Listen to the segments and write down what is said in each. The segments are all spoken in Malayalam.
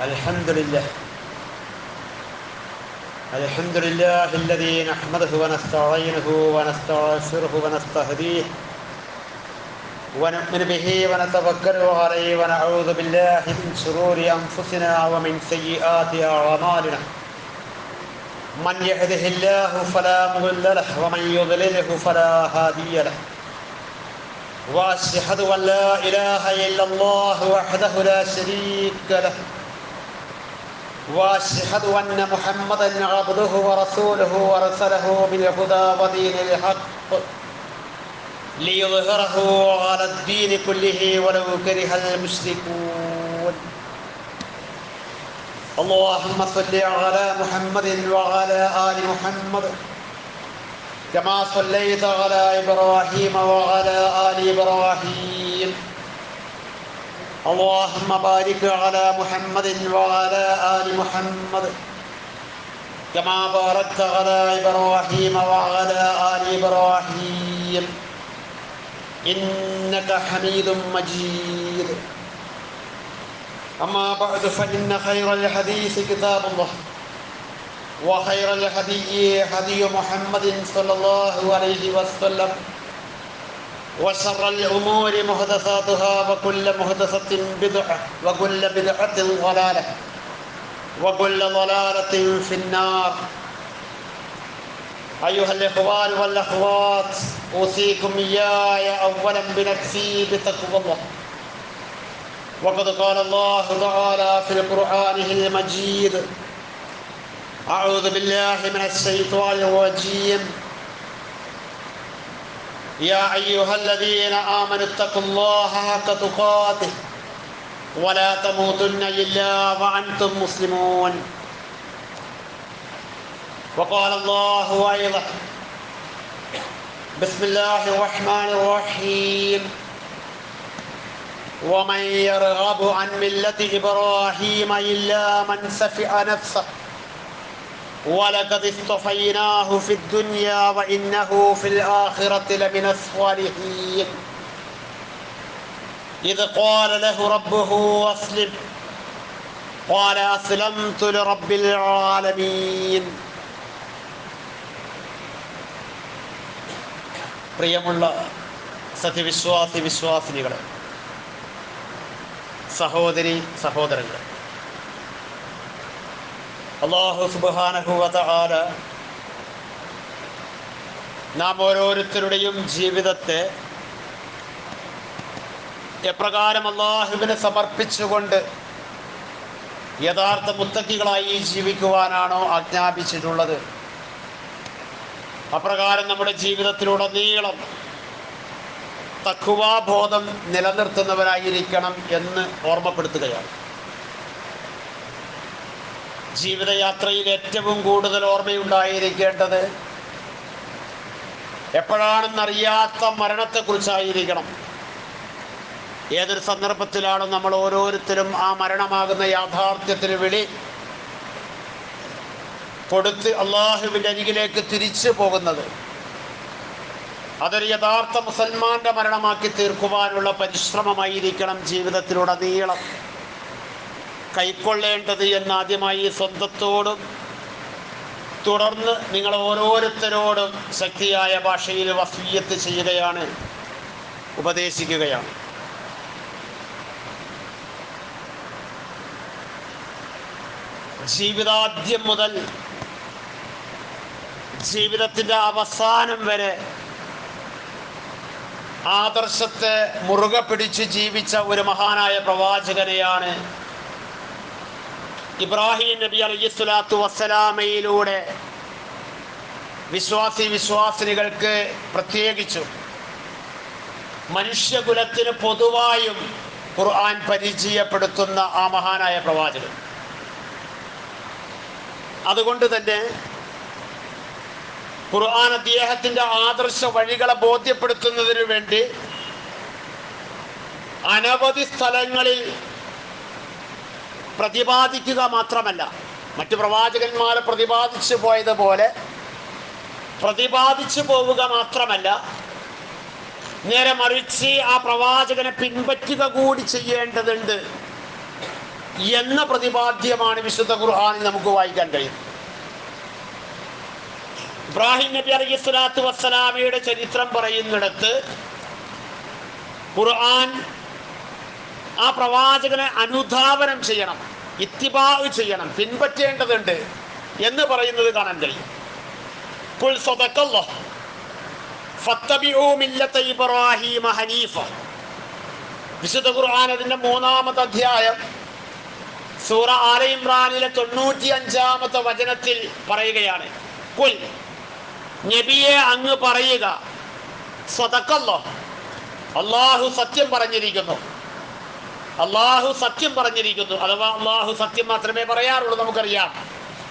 الحمد لله الذي نحمده ونستعينه ونستغفره ونستهديه ونؤمن به ونتوكل عليه ونعوذ بالله من شرور أنفسنا ومن سيئات أعمالنا. من يهده الله فلا مضل له ومن يضلله فلا هادي له. وأشهد أن لا إله إلا الله وحده لا شريك له. وأشهد أن محمدا عبده ورسوله ورسله بالهدى ودين الحق ليظهره على الدين كله ولو كره المشركون. اللهم صل على محمد وعلى آل محمد كما صليت على إبراهيم وعلى آل إبراهيم. اللهم بارك على محمد وعلى آل محمد كما باركت على إبراهيم وعلى آل إبراهيم إنك حميد مجيد. أما بعد فإن خير الحديث كتاب الله وخير الهدي هدي محمد صلى الله عليه وسلم وشر الأمور محدثاتها وكل محدثة بدعة وكل بدعة ضلالة وكل ضلالة في النار. أيها الإخوان والأخوات، أوصيكم إياي أولا بنفسي بتقوى الله. وقد قال الله تعالى في القرآن المجيد: أعوذ بالله من الشيطان الرجيم. يا أيها الذين آمنوا اتقوا الله حق تقاته ولا تموتن إلا وأنتم مسلمون. وقال الله أيضا: بسم الله الرحمن الرحيم. ومن يرغب عن ملة إبراهيم إلا من سفه نفسه ولقد اصطفيناه في الدنيا وإنه في الآخرة لمن الصالحين. إذ قال له ربه أسلم قال أسلمت لرب العالمين. പ്രിയമുള്ള സത്യവിശ്വാസി വിശ്വാസിനികളെ, സഹോദരി സഹോദരങ്ങളെ, അല്ലാഹു സുബ്ഹാനഹു വ തആല നാം ഓരോരുത്തരുടെയും ജീവിതത്തെ എപ്രകാരം അല്ലാഹുവിനെ സമർപ്പിച്ചുകൊണ്ട് യഥാർത്ഥ മുത്തഖികളായി ജീവിക്കുവാനാണോ ആജ്ഞാപിച്ചിട്ടുള്ളത്, അപ്രകാരം നമ്മുടെ ജീവിതത്തിലുടനീളം തഖ്വാബോധം നിലനിർത്തുന്നവരായിരിക്കണം എന്ന് ഓർമ്മപ്പെടുത്തുകയാണ്. ജീവിതയാത്രയിൽ ഏറ്റവും കൂടുതൽ ഓർമ്മയുണ്ടായിരിക്കേണ്ടത് എപ്പോഴാണെന്നറിയാത്ത മരണത്തെക്കുറിച്ചായിരിക്കണം. ഏതൊരു സന്ദർഭത്തിലാണ് നമ്മൾ ഓരോരുത്തരും ആ മരണമാകുന്ന യാഥാർത്ഥ്യത്തിന് വിളി കൊടുത്ത് അള്ളാഹുവിൻ്റെ അരികിലേക്ക് തിരിച്ചു പോകുന്നത്, അതൊരു യഥാർത്ഥ മുസൽമാന്റെ മരണമാക്കി തീർക്കുവാനുള്ള പരിശ്രമമായിരിക്കണം ജീവിതത്തിലുടനീളം കൈക്കൊള്ളേണ്ടത് എന്നാദ്യമായി സ്വന്തത്തോടും തുടർന്ന് നിങ്ങൾ ഓരോരുത്തരോടും ശക്തിയായ ഭാഷയിൽ വസിയ്യത്ത് ചെയ്യുകയാണ്, ഉപദേശിക്കുകയാണ്. ജീവിതാദ്യം മുതൽ ജീവിതത്തിൻ്റെ അവസാനം വരെ ആദർശത്തെ മുറുകെ പിടിച്ച് ജീവിച്ച ഒരു മഹാനായ പ്രവാചകനെയാണ് ഇബ്രാഹിം നബി അലൈഹിസ്സലാത്തു വസ്സലാമയിലൂടെ വിശ്വാസിനികൾക്ക് പ്രത്യേകിച്ചും മനുഷ്യകുലത്തിന് പൊതുവായും ഖുർആൻ പരിചയപ്പെടുത്തുന്ന ആ മഹാനായ പ്രവാചകൻ. അതുകൊണ്ട് തന്നെ ഖുർആൻ അദ്ദേഹത്തിൻ്റെ ആദർശ വഴികളെ ബോധ്യപ്പെടുത്തുന്നതിന് വേണ്ടി അനവധി സ്ഥലങ്ങളിൽ പ്രതിപാദിക്കുക മാത്രമല്ല, മറ്റു പ്രവാചകന്മാരെ പ്രതിപാദിച്ചു പോയതുപോലെ പ്രതിപാദിച്ചു പോവുക മാത്രമല്ല, നേരെ മറിച്ച് ആ പ്രവാചകനെ പിൻപറ്റുക കൂടി ചെയ്യേണ്ടതുണ്ട് എന്ന പ്രതിപാദ്യമാണ് വിശുദ്ധ ഖുർആനിൽ നമുക്ക് വായിക്കാൻ കഴിയും. ഇബ്രാഹിം നബി അലൈഹി സ്വലാത്തു വസ്സലാമയുടെ ചരിത്രം പറയുന്നിടത്ത് ഖുർആൻ ആ പ്രവാചകനെ അനുധാവനം ചെയ്യണം, ഇത്തിബാ ചെയ്യണം, പിൻപറ്റേണ്ടതുണ്ട് എന്ന് പറയുന്നത് കാണാൻ കഴിയും. ഖുൽ സദഖല്ലാഹ് ഫത്തബിഊ മില്ലത ഇബ്രാഹീമ ഹനീഫ. വിശുദ്ധ ഖുർആൻ അതിന്റെ 3-ാമത്തെ അധ്യായം സൂറ ആല ഇമ്രാനിലെ 95-ാമത്തെ വചനത്തിൽ പറയുകയാണ്, ഖുൽ, നബിയെ അങ്ങ് പറയുക, സദഖല്ലാഹ്, അല്ലാഹു സത്യം പറഞ്ഞിരിക്കുന്നു, അല്ലാഹു സത്യം പറഞ്ഞിരിക്കുന്നു. അഥവാ അല്ലാഹു സത്യം മാത്രമേ പറയാറുള്ളൂ, നമുക്കറിയാം.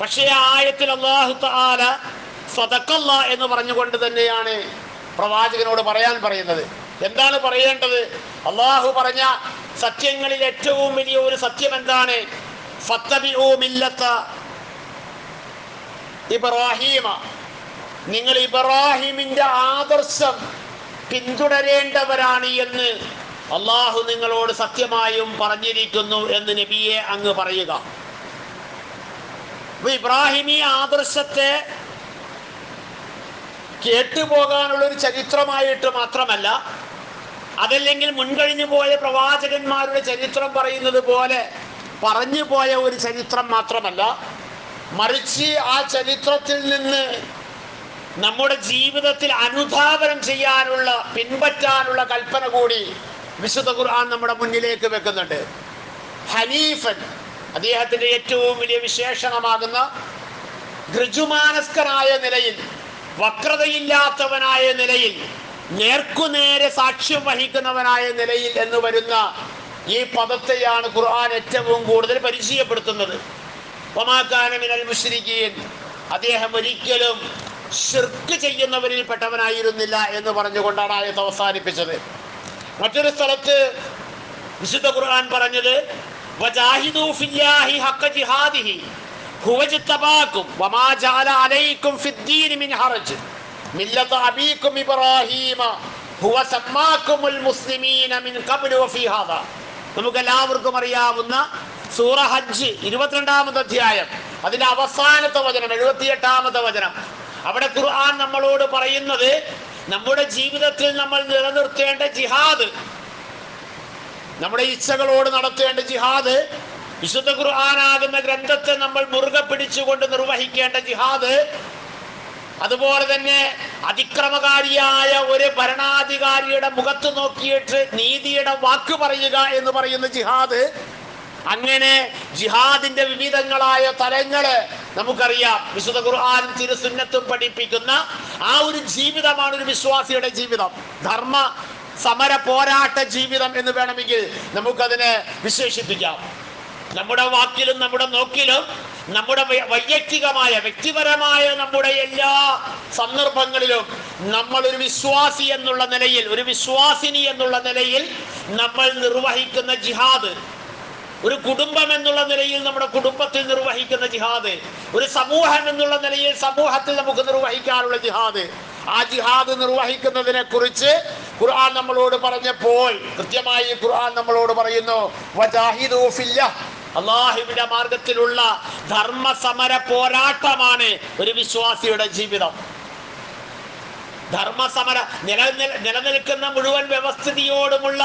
പക്ഷേ ആ ആയത്തിൽ അല്ലാഹു തആല സദഖല്ലാഹ് എന്ന് പറഞ്ഞുകൊണ്ട് തന്നെയാണ് പ്രവാചകനോട് പറയാൻ പറയുന്നത്. എന്താണ് പറയേണ്ടത്? അല്ലാഹു പറഞ്ഞ സത്യങ്ങളിൽ ഏറ്റവും വലിയ ഒരു സത്യം എന്താണ്? ഫത്തബിഊ മില്ലത ഇബ്രാഹീമ, നിങ്ങൾ ഇബ്രാഹിമിന്റെ ആദർശം പിന്തുടരേണ്ടവരാണ് എന്ന് അല്ലാഹു നിങ്ങളോട് സത്യമായും പറഞ്ഞിരിക്കുന്നു എന്ന് നബിയെ അങ്ങ് പറയുക. ഇബ്രാഹിമി ആദർശത്തെ കേട്ടുപോകാനുള്ളൊരു ചരിത്രമായിട്ട് മാത്രമല്ല, അതല്ലെങ്കിൽ മുൻകഴിഞ്ഞു പോയ പ്രവാചകന്മാരുടെ ചരിത്രം പറയുന്നത് പോലെ പറഞ്ഞു പോയ ഒരു ചരിത്രം മാത്രമല്ല, മറിച്ച് ആ ചരിത്രത്തിൽ നിന്ന് നമ്മുടെ ജീവിതത്തിൽ അനുധാവനം ചെയ്യാനുള്ള, പിൻപറ്റാനുള്ള കൽപ്പന കൂടി വിശുദ്ധ ഖുർആൻ നമ്മുടെ മുന്നിലേക്ക് വെക്കുന്നുണ്ട്. ഹനീഫൻ, അദ്ദേഹത്തിന്റെ ഏറ്റവും വലിയ വിശേഷണമാകുന്ന ഋജുമാനസ്കനായ നിലയിൽ, വക്രതയില്ലാത്തവനായ നിലയിൽ, നേർക്കുനേരെ സാക്ഷ്യം വഹിക്കുന്നവനായ നിലയിൽ എന്ന് വരുന്ന ഈ പദത്തെയാണ് ഖുർആൻ ഏറ്റവും കൂടുതൽ പരിചയപ്പെടുത്തുന്നത്. വമാ കാന മിനൽ മുശ്രിക്കീൻ, അദ്ദേഹം ഒരിക്കലും ശിർക്ക് ചെയ്യുന്നവരിൽ പെട്ടവനായിരുന്നില്ല എന്ന് പറഞ്ഞുകൊണ്ടാണ് ആയത്ത് അവസാനിപ്പിച്ചത്. മറ്റൊരു സ്ഥലത്ത് വിശുദ്ധ ഖുർആൻ പറഞ്ഞത്, വജാഹിദൂ ഫില്ലാഹി ഹഖ ജിഹാദിഹി ഹുവജ്തബാകും വമാ ജഅല അലൈക്കും ഫിദ്ദീനി മിൻ ഹറജ് മില്ലത അബീകും ഇബ്രാഹീമ ഹുവ സമ്മാകുമുൽ മുസ്ലിമീന മിൻ ഖബ്ലു വഫീ ഹാദാ. നമുക്കെല്ലാവർക്കും അറിയാവുന്ന സൂറ ഹജ്ജ് 22-ാമത്തെ അധ്യായം, അതിന്റെ അവസാനത്തെ വചനം 78-ാമത്തെ വചനം. അവിടെ ഖുർആൻ നമ്മളോട് പറയുന്നത്, നമ്മുടെ ജീവിതത്തിൽ നമ്മൾ നിലനിർത്തേണ്ട ജിഹാദ്, നമ്മുടെ ഇച്ഛകളോട് നടത്തേണ്ട ജിഹാദ്, വിശുദ്ധ ഖുർആനാകുന്ന ഗ്രന്ഥത്തെ നമ്മൾ മുറുകെ പിടിച്ചുകൊണ്ട് നിർവഹിക്കേണ്ട ജിഹാദ്, അതുപോലെ തന്നെ അതിക്രമകാരിയായ ഒരു ഭരണാധികാരിയുടെ മുഖത്ത് നോക്കിയിട്ട് നീതിയുടെ വാക്ക് പറയുക എന്ന് പറയുന്ന ജിഹാദ്, അങ്ങനെ ജിഹാദിന്റെ വിവിധങ്ങളായ തലങ്ങള് നമുക്കറിയാം. വിശുദ്ധ ഖുർആനും തിരുസുന്നത്തും പഠിപ്പിക്കുന്ന ആ ഒരു ജീവിതമാണ് ഒരു വിശ്വാസിയുടെ ജീവിതം. ധർമ്മ സമര പോരാട്ട ജീവിതം എന്ന് വേണമെങ്കിൽ നമുക്കതിനെ വിശേഷിപ്പിക്കാം. നമ്മുടെ വാക്കിലും നമ്മുടെ നോക്കിലും നമ്മുടെ വൈയക്തികമായ വ്യക്തിപരമായ നമ്മുടെ എല്ലാ സന്ദർഭങ്ങളിലും നമ്മൾ ഒരു വിശ്വാസി എന്നുള്ള നിലയിൽ, ഒരു വിശ്വാസിനി എന്നുള്ള നിലയിൽ നമ്മൾ നിർവഹിക്കുന്ന ജിഹാദ്, ഒരു കുടുംബം എന്നുള്ള നിലയിൽ നമ്മുടെ കുടുംബത്തിൽ നിർവഹിക്കുന്ന ജിഹാദ്, ഒരു സമൂഹം എന്നുള്ള നിലയിൽ സമൂഹത്തിൽ നമുക്ക് നിർവഹിക്കാനുള്ള ജിഹാദ്, ആ ജിഹാദ് നിർവഹിക്കുന്നതിനെ കുറിച്ച് ഖുർആൻ നമ്മളോട് പറഞ്ഞപ്പോൾ കൃത്യമായി ഖുർആൻ നമ്മളോട് പറയുന്നു, വജാഹിദൂ ഫില്ലാഹ്, അല്ലാഹുവിന്റെ മാർഗത്തിലുള്ള ധർമ്മസമര പോരാട്ടമാണ് ഒരു വിശ്വാസിയുടെ ജീവിതം. ധർമ്മസമര നിലനിൽക്കുന്ന മുഴുവൻ വ്യവസ്ഥിതിയോടുമുള്ള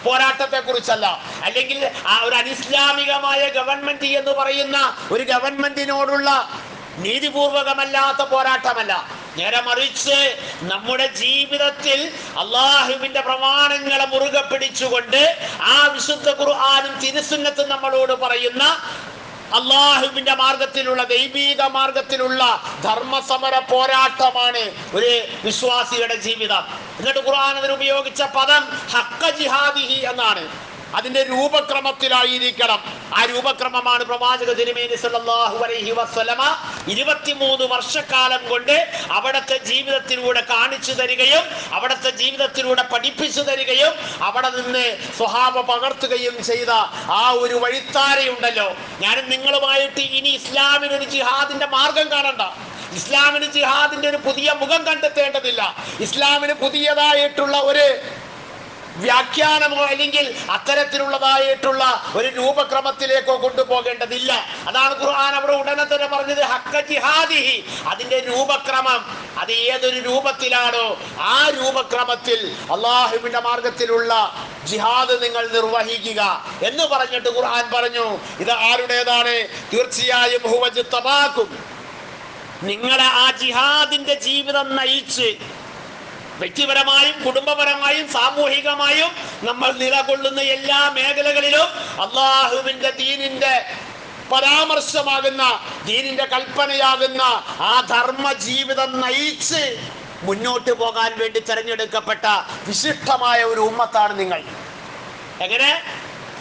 പോരാട്ടത്തെ കുറിച്ചല്ല, അല്ലെങ്കിൽ ആ ഒരു അനിസ്ലാമികമായ ഗവൺമെന്റ് എന്ന് പറയുന്ന ഒരു ഗവൺമെന്റിനോടുള്ള നീതിപൂർവകമല്ലാത്ത പോരാട്ടമല്ല. നേരെ മറിച്ച് നമ്മുടെ ജീവിതത്തിൽ അള്ളാഹുവിന്റെ പ്രമാണങ്ങളെ മുറുകെ പിടിച്ചുകൊണ്ട് ആ വിശുദ്ധ ഖുർആനും തിരുസുന്നത്തും നമ്മളോട് പറയുന്ന അള്ളാഹുവിന്റെ മാർഗത്തിലുള്ള, ദൈവീക മാർഗത്തിലുള്ള ധർമ്മസമര പോരാട്ടമാണ് ഒരു വിശ്വാസിയുടെ ജീവിതം. എന്നിട്ട് ഖുർആൻ അതിന് ഉപയോഗിച്ച പദം ഹഖ ജിഹാദിഹി എന്നാണ്. അതിന്റെ രൂപക്രമത്തിലായിരിക്കണം. ആ രൂപക്രമമാണ് പ്രവാചക തിരുമേനി സല്ലല്ലാഹു അലൈഹി വസല്ലമ 23 വർഷക്കാലം കൊണ്ട് അവിടുത്തെ ജീവിതത്തിലൂടെ കാണിച്ചു തരികയും അവിടുത്തെ ജീവിതത്തിലൂടെ പഠിപ്പിച്ചു തരികയും അവിടെ നിന്ന് സ്വഹാബ പകർത്തുകയും ചെയ്ത ആ ഒരു വഴിത്താരയുണ്ടല്ലോ. ഞാനും നിങ്ങളുമായിട്ട് ഇനി ഇസ്ലാമിനൊരു ജിഹാദിന്റെ മാർഗം കാണണ്ട, ഇസ്ലാമിന് ജിഹാദിന്റെ ഒരു പുതിയ മുഖം കണ്ടെത്തേണ്ടതില്ല, ഇസ്ലാമിന് പുതിയതായിട്ടുള്ള ഒരു വ്യാഖ്യാനമോ അല്ലെങ്കിൽ അത്തരത്തിലുള്ളതായിട്ടുള്ള ഒരു രൂപക്രമത്തിലേക്കോ കൊണ്ടുപോകേണ്ടതില്ല. അതാണ് ഖുർആൻ അവിടെ ഉടനെ തന്നെ പറഞ്ഞത് ഹഖ്ക ജിഹാദിഹി. അതിന്റെ രൂപക്രമം അത് ഏതൊരു രൂപത്തിലാണോ ആ രൂപക്രമത്തിൽ അള്ളാഹുവിന്റെ മാർഗത്തിലുള്ള ജിഹാദ് നിങ്ങൾ നിർവഹിക്കുക എന്ന് പറഞ്ഞിട്ട് ഖുർആൻ പറഞ്ഞു ഇത് ആരുടേതാണ്? തീർച്ചയായും ഹുവജ്തബാക്കും, നിങ്ങളെ ആ ജിഹാദിന്റെ ജീവിതം നയിച്ച് വ്യക്തിപരമായും കുടുംബപരമായും സാമൂഹികമായും നമ്മൾ നിലകൊള്ളുന്ന എല്ലാ മേഖലകളിലും അള്ളാഹുവിന്റെ ദീനിന്റെ പരാമർശമാകുന്ന, ദീനിന്റെ കൽപ്പനയാകുന്ന ആ ധർമ്മ ജീവിതം നയിച്ച് മുന്നോട്ട് പോകാൻ വേണ്ടി തെരഞ്ഞെടുക്കപ്പെട്ട വിശിഷ്ടമായ ഒരു ഉമ്മത്താണ് നിങ്ങൾ. എങ്ങനെ?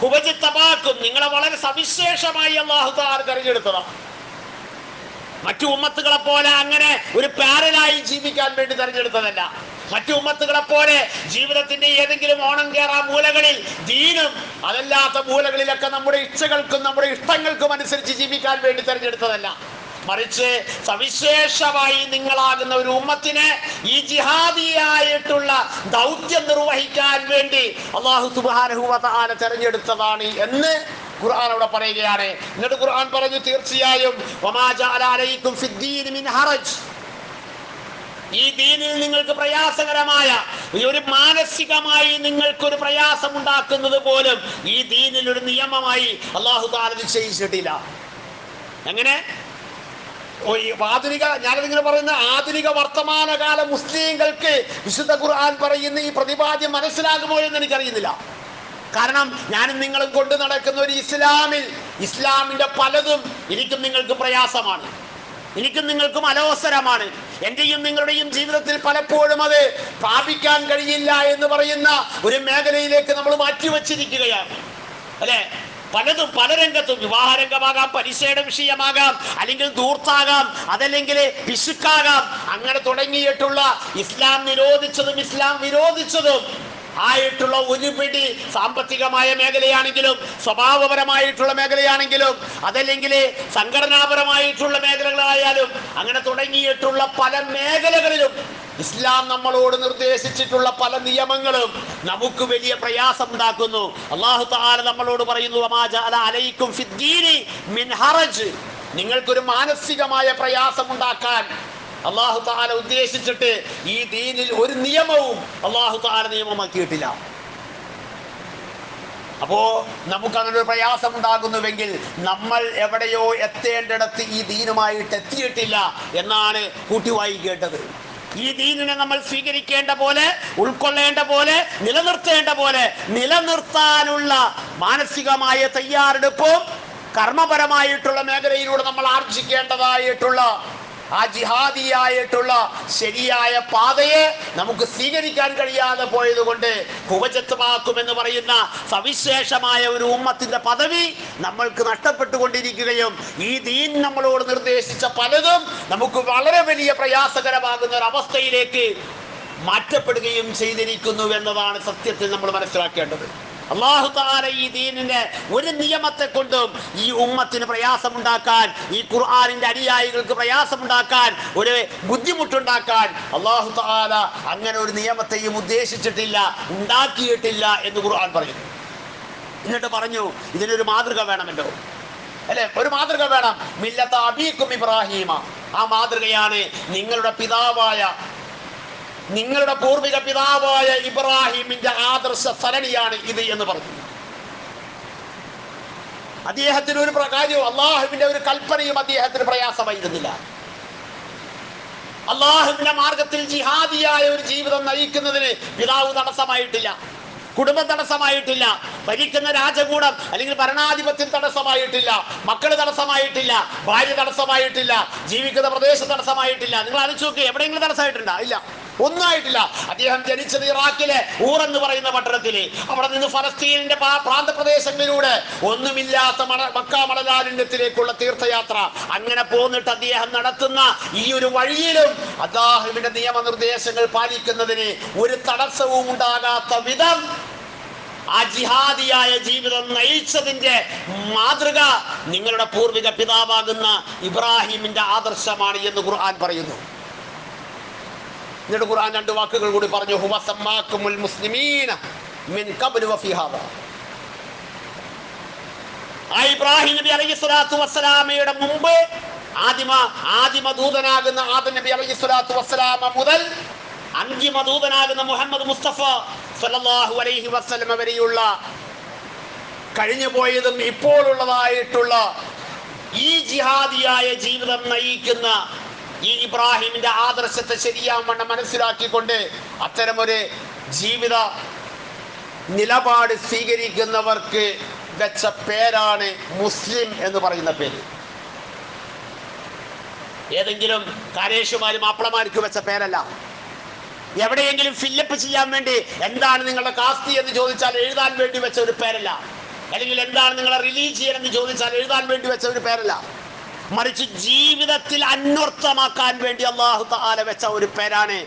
ഹുവജ്തബാക്കും, നിങ്ങളെ വളരെ സവിശേഷമായി അല്ലാഹു തആല തെരഞ്ഞെടുത്തതാണ്. മറ്റു ഉമ്മത്തുകളെ പോലെ അങ്ങനെ ഒരു പാരലായി ജീവിക്കാൻ വേണ്ടി തെരഞ്ഞെടുത്തതല്ല. മറ്റു ഉമ്മത്തുകളെ പോലെ ജീവിതത്തിന്റെ ഏതെങ്കിലും ഓണം കേറാ മൂലകളിൽ ദീനും അതല്ലാത്ത മൂലകളിലൊക്കെ നമ്മുടെ ഇച്ഛകൾക്കും നമ്മുടെ ഇഷ്ടങ്ങൾക്കും അനുസരിച്ച് ജീവിക്കാൻ വേണ്ടി തെരഞ്ഞെടുത്തതല്ല. മറിച്ച് സവിശേഷമായി നിങ്ങളാകുന്ന ഒരു ഉമ്മത്തിനെ ഈ ജിഹാദിയായിട്ടുള്ള ദൗത്യം നിർവഹിക്കാൻ വേണ്ടി അല്ലാഹു സുബ്ഹാനഹു വ തആല തെരഞ്ഞെടുത്തതാണ് എന്ന് ഖുർആൻ അവിടെ പറയുകയാണ്. എന്നിട്ട് ഖുർആൻ പറഞ്ഞു തീർച്ചയായും വമാ ജഅല അലൈക്കും ഫിദ്ദീൻ മിൻ ഹറജ്, ഈ ദീനിൽ നിങ്ങൾക്ക് പ്രയാസകരമായ ഒരു മാനസികമായി നിങ്ങൾക്കൊരു പ്രയാസം ഉണ്ടാക്കുന്നത് പോലും ഈ ദീനിൽ ഒരു നിയമമായി അല്ലാഹു തആല നിശ്ചയിച്ചിട്ടില്ല. എങ്ങനെ? ആധുനിക, ഞാനതിങ്ങനെ പറയുന്ന ആധുനിക വർത്തമാനകാല മുസ്ലിങ്ങൾക്ക് വിശുദ്ധ ഖുർആൻ പറയുന്ന ഈ പ്രതിപാദ്യം മനസ്സിലാകുമോ എന്ന് എനിക്കറിയുന്നില്ല. കാരണം ഞാനും നിങ്ങളും കൊണ്ട് നടക്കുന്ന ഒരു ഇസ്ലാമിന്റെ പലതും എനിക്കും നിങ്ങൾക്ക് പ്രയാസമാണ്, എനിക്കും നിങ്ങൾക്കും അലോസരമാണ്. എന്റെയും നിങ്ങളുടെയും ജീവിതത്തിൽ പലപ്പോഴും അത് പ്രാപിക്കാൻ കഴിയില്ല എന്ന് പറയുന്ന ഒരു മേഖലയിലേക്ക് നമ്മൾ മാറ്റിവെച്ചിരിക്കുകയാണ്, അല്ലെ? പലതും പല രംഗത്തും, വിവാഹരംഗമാകാം, പരീക്ഷയുടെ വിഷയമാകാം, അല്ലെങ്കിൽ ധൂർത്താകാം, അതല്ലെങ്കിൽ പിശുക്കാകാം, അങ്ങനെ തുടങ്ങിയിട്ടുള്ള ഇസ്ലാം നിരോധിച്ചതും ഇസ്ലാം വിരോധിച്ചതും ആയിട്ടുള്ള ഒരുപിടി സാമ്പത്തികമായ മേഖലയാണെങ്കിലും സ്വഭാവപരമായിട്ടുള്ള മേഖലയാണെങ്കിലും അതല്ലെങ്കിൽ സംഘടനാപരമായിട്ടുള്ള മേഖലകളായാലും അങ്ങനെ തുടങ്ങിയിട്ടുള്ള പല മേഖലകളിലും ഇസ്ലാം നമ്മളോട് നിർദ്ദേശിച്ചിട്ടുള്ള പല നിയമങ്ങളും നമുക്ക് വലിയ പ്രയാസം ഉണ്ടാക്കുന്നു. അല്ലാഹു തആല നമ്മളോട് പറയുന്നു വമാ ജഅല അലൈക്കും ഫിദ്ദീനി മിൻ ഹറജ്, നിങ്ങൾക്കൊരു മാനസികമായ പ്രയാസം ഉണ്ടാക്കാൻ അല്ലാഹു തആല ഉദ്ദേശിച്ചിട്ട് ഈ ദീനിൽ ഒരു നിയമവും അല്ലാഹു തആല നിയമമാക്കിയിട്ടില്ല. അപ്പോ നമുക്ക് അങ്ങനെ ഒരു പ്രയാസം ഉണ്ടാകുന്നുവെങ്കിൽ നമ്മൾ എവിടെയോ എത്തേണ്ടിടത്ത് ഈ ദീനുമായിട്ട് എത്തിയിട്ടില്ല എന്നാണ് കൂട്ടി വായിക്കേണ്ടത്. ഈ ദീനിനെ നമ്മൾ സ്വീകരിക്കേണ്ട പോലെ, ഉൾക്കൊള്ളേണ്ട പോലെ, നിലനിർത്തേണ്ട പോലെ നിലനിർത്താനുള്ള മാനസികമായ തയ്യാറെടുപ്പും കർമ്മപരമായിട്ടുള്ള മേഖലയിലൂടെ നമ്മൾ ആർജിക്കേണ്ടതായിട്ടുള്ള ആ ജിഹാദിയായിട്ടുള്ള ശരിയായ പാതയെ നമുക്ക് സ്വീകരിക്കാൻ കഴിയാതെ പോയത് കൊണ്ട് ഹുവജ്തബാക്കും പറയുന്ന സവിശേഷമായ ഒരു ഉമ്മത്തിന്റെ പദവി നമ്മൾക്ക് നഷ്ടപ്പെട്ടുകൊണ്ടിരിക്കുകയും ഈ ദീൻ നമ്മളോട് നിർദ്ദേശിച്ച പലതും നമുക്ക് വളരെ വലിയ പ്രയാസകരമാകുന്ന ഒരു അവസ്ഥയിലേക്ക് മാറ്റപ്പെടുകയും ചെയ്തിരിക്കുന്നു എന്നതാണ് സത്യത്തിൽ നമ്മൾ മനസ്സിലാക്കേണ്ടത്. അല്ലാഹു തആല ഈ ദീനിന്റെ ഒരു നിയമത്തെ കൊണ്ടും ഈ ഉമ്മത്തിന് പ്രയാസമുണ്ടാക്കാൻ, ഈ ഖുർആനിന്റെ അനുയായികൾക്ക് പ്രയാസമുണ്ടാക്കാൻ, ഒരു ബുദ്ധിമുട്ടുണ്ടാക്കാൻ അല്ലാഹു തആല അങ്ങനെ ഒരു നിയമത്തെയും ഉദ്ദേശിച്ചിട്ടില്ല, ഉണ്ടാക്കിയിട്ടില്ല എന്ന് ഖുർആൻ പറയുന്നു. എന്നിട്ട് പറഞ്ഞു ഇതിനൊരു മാതൃക വേണമല്ലോ, അല്ലെ? ഒരു മാതൃക വേണം. മില്ലത അബീക്കും ഇബ്രാഹീമ, ആ മാതൃകയാണ് നിങ്ങളുടെ പൂർവിക പിതാവായ ഇബ്രാഹിമിന്റെ ആദർശ സരണിയാണ് ഇത് എന്ന് പറഞ്ഞു. അദ്ദേഹത്തിന് ഒരു കാര്യവും അള്ളാഹുവിന്റെ ഒരു കൽപ്പനയും അദ്ദേഹത്തിന് പ്രയാസമായിരുന്നില്ല. അള്ളാഹുവിന്റെ മാർഗത്തിൽ ജിഹാദിയായ ഒരു ജീവിതം നയിക്കുന്നതിന് പിതാവ് തടസ്സമായിട്ടില്ല, കുടുംബം തടസ്സമായിട്ടില്ല, ഭരിക്കുന്ന രാജകൂടം അല്ലെങ്കിൽ ഭരണാധിപത്യം തടസ്സമായിട്ടില്ല, മക്കൾ തടസ്സമായിട്ടില്ല, ഭാര്യ തടസ്സമായിട്ടില്ല, ജീവിക്കുന്ന പ്രദേശം തടസ്സമായിട്ടില്ല. നിങ്ങൾ ആലോചിച്ച് നോക്കി, എവിടെയെങ്കിലും തടസ്സമായിട്ടുണ്ടോ? ഇല്ല, ഒന്നും ആയിട്ടില്ല. അദ്ദേഹം ജനിച്ചത് ഇറാഖിലെ ഊർ എന്ന് പറയുന്ന പട്ടണത്തില്. അവിടെ നിന്ന് ഫലസ്തീനിന്റെ പ്രാന്തപ്രദേശങ്ങളിലൂടെ ഒന്നുമില്ലാത്ത മക്ക മണലാരണ്യത്തിലേക്കുള്ള തീർത്ഥയാത്ര. അങ്ങനെ പോന്നിട്ട് അദ്ദേഹം നടത്തുന്ന ഈ ഒരു വഴിയിലും അല്ലാഹുവിന്റെ നിയമനിർദ്ദേശങ്ങൾ പാലിക്കുന്നതിന് ഒരു തടസ്സവും ഉണ്ടാകാത്ത വിധം ആ ജിഹാദിയായ ജീവിതം നയിച്ചതിന്റെ മാതൃക നിങ്ങളുടെ പൂർവിക പിതാവാകുന്ന ഇബ്രാഹിമിന്റെ ആദർശമാണ് എന്ന് ഖുർആൻ പറയുന്നു. എന്നിട്ട് ഖുർആൻ രണ്ട് വാക്കുകൾ കൂടി പറഞ്ഞു, ഹുവ സമ്മാക്കുമുൽ മുസ്ലിമീന, മിൻ ഖബ്ലു വഫീ ഹാദാ. ഇബ്രാഹിം നബി അലൈഹിസ്സലാത്തു വസ്സലാമയുടെ മുമ്പ് ആദിമ ദൂതനാകുന്ന ആദം നബി അലൈഹിസ്സലാത്തു വസ്സലാമ മുതൽ അന്തിമ ദൂതനാകുന്ന മുഹമ്മദ് മുസ്തഫ സല്ലല്ലാഹു അലൈഹി വസല്ലം വരെയുള്ള കഴിഞ്ഞു പോയതും ഇപ്പോഴുള്ളതായിട്ടുള്ള ഈ ജിഹാദിയായ ജീവിതം നയിക്കുന്ന ഈ ഇബ്രാഹിമിന്റെ ആദർശത്തെ ശരിയാവണ്ണം മനസ്സിലാക്കിക്കൊണ്ട് അത്തരമൊരു ജീവിത നിലപാട് സ്വീകരിക്കുന്നവർക്ക് വെച്ച പേരാണ് മുസ്ലിം എന്ന് പറയുന്ന പേര്. ഏതെങ്കിലും കാരേഷുമാരും മാപ്പിളമാർക്ക് വെച്ച പേരല്ല. എവിടെയെങ്കിലും ഫില്ലപ്പ് ചെയ്യാൻ വേണ്ടി എന്താണ് നിങ്ങളുടെ കാസ്തി എന്ന് ചോദിച്ചാൽ എഴുതാൻ വേണ്ടി വെച്ച ഒരു പേരല്ല. അല്ലെങ്കിൽ എന്താണ് നിങ്ങളുടെ റിലീജിയൻ എന്ന് ചോദിച്ചാൽ എഴുതാൻ വേണ്ടി വെച്ച ഒരു പേരല്ല. മറിച്ച് ജീവിതത്തിൽ അന്വർത്ഥമാക്കാൻ വേണ്ടി അല്ലാഹു തആല വെച്ച ഒരു പേരാണ്.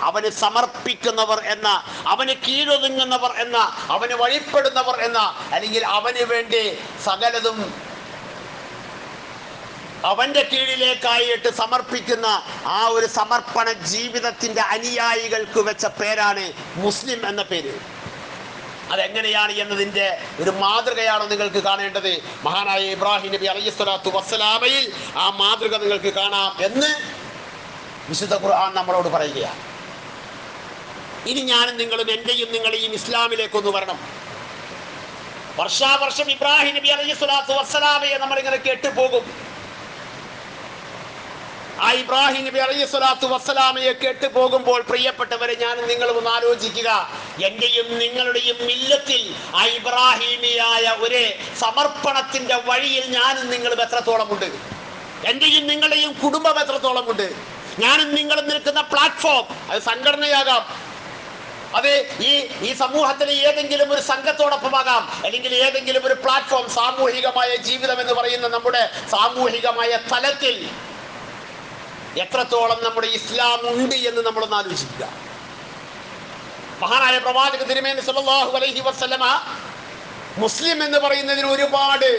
അവന് സമർപ്പിക്കുന്നവർ എന്ന, അവന് കീഴൊതുങ്ങുന്നവർ എന്ന, അവന് വഴിപ്പെടുന്നവർ എന്ന, അല്ലെങ്കിൽ അവന് വേണ്ടി സകലതും അവന്റെ കീഴിലേക്കായിട്ട് സമർപ്പിക്കുന്ന ആ ഒരു സമർപ്പണ ജീവിതത്തിന്റെ അനുയായികൾക്ക് വെച്ച പേരാണ് മുസ്ലിം എന്ന പേര്. അതെങ്ങനെയാണ് എന്നതിൻ്റെ ഒരു മാതൃകയാണ് നിങ്ങൾക്ക് കാണേണ്ടത്. മഹാനായ ഇബ്രാഹിം നബി അലൈഹിസ്സലാത്തു വസ്സലാമയിൽ ആ മാതൃക നിങ്ങൾക്ക് കാണാം എന്ന് വിശുദ്ധ ഖുർആൻ നമ്മളോട് പറയുകയാണ്. ഇനി ഞാനും നിങ്ങളും എൻ്റെയും നിങ്ങളെയും ഇസ്ലാമിലേക്കൊന്ന് വരണം. വർഷാവർഷം ഇബ്രാഹിം നബി അലൈഹിസ്സലാത്തു വസ്സലാമയെ നമ്മളിങ്ങനെ കേട്ടുപോകും. ആ ഇബ്രാഹിം നബി അലൈഹിസ്സലാത്തു വസ്സലാമയെ കേട്ടു പോകുമ്പോൾ പ്രിയപ്പെട്ടവരെ, ഞാനും നിങ്ങളും ഒന്ന് ആലോചിക്കുക. എന്റെയും നിങ്ങളുടെയും മില്ലത്തിൽ ആ ഇബ്രാഹിമിയായ ഒരു സമർപ്പണത്തിന്റെ വഴിയിൽ ഞാനും നിങ്ങളും എത്രത്തോളമുണ്ട്? എന്റെയും നിങ്ങളുടെയും കുടുംബം എത്രത്തോളമുണ്ട്? ഞാനും നിങ്ങളും നിൽക്കുന്ന പ്ലാറ്റ്ഫോം, അത് സംഘടനയാകാം, അത് ഈ സമൂഹത്തിലെ ഏതെങ്കിലും ഒരു സംഘത്തോടൊപ്പമാകാം, അല്ലെങ്കിൽ ഏതെങ്കിലും ഒരു പ്ലാറ്റ്ഫോം, സാമൂഹികമായ ജീവിതം എന്ന് പറയുന്ന നമ്മുടെ സാമൂഹികമായ തലത്തിൽ എത്രത്തോളം നമ്മുടെ ഇസ്ലാം ഉണ്ട് എന്ന് നമ്മളൊന്ന് ആലോചിക്കുക. മഹാനായ പ്രവാചക തിരുമേനി സല്ലല്ലാഹു അലൈഹി വസല്ലമ മുസ്ലിം എന്ന് പറയുന്നതിന് ഒരുപാട്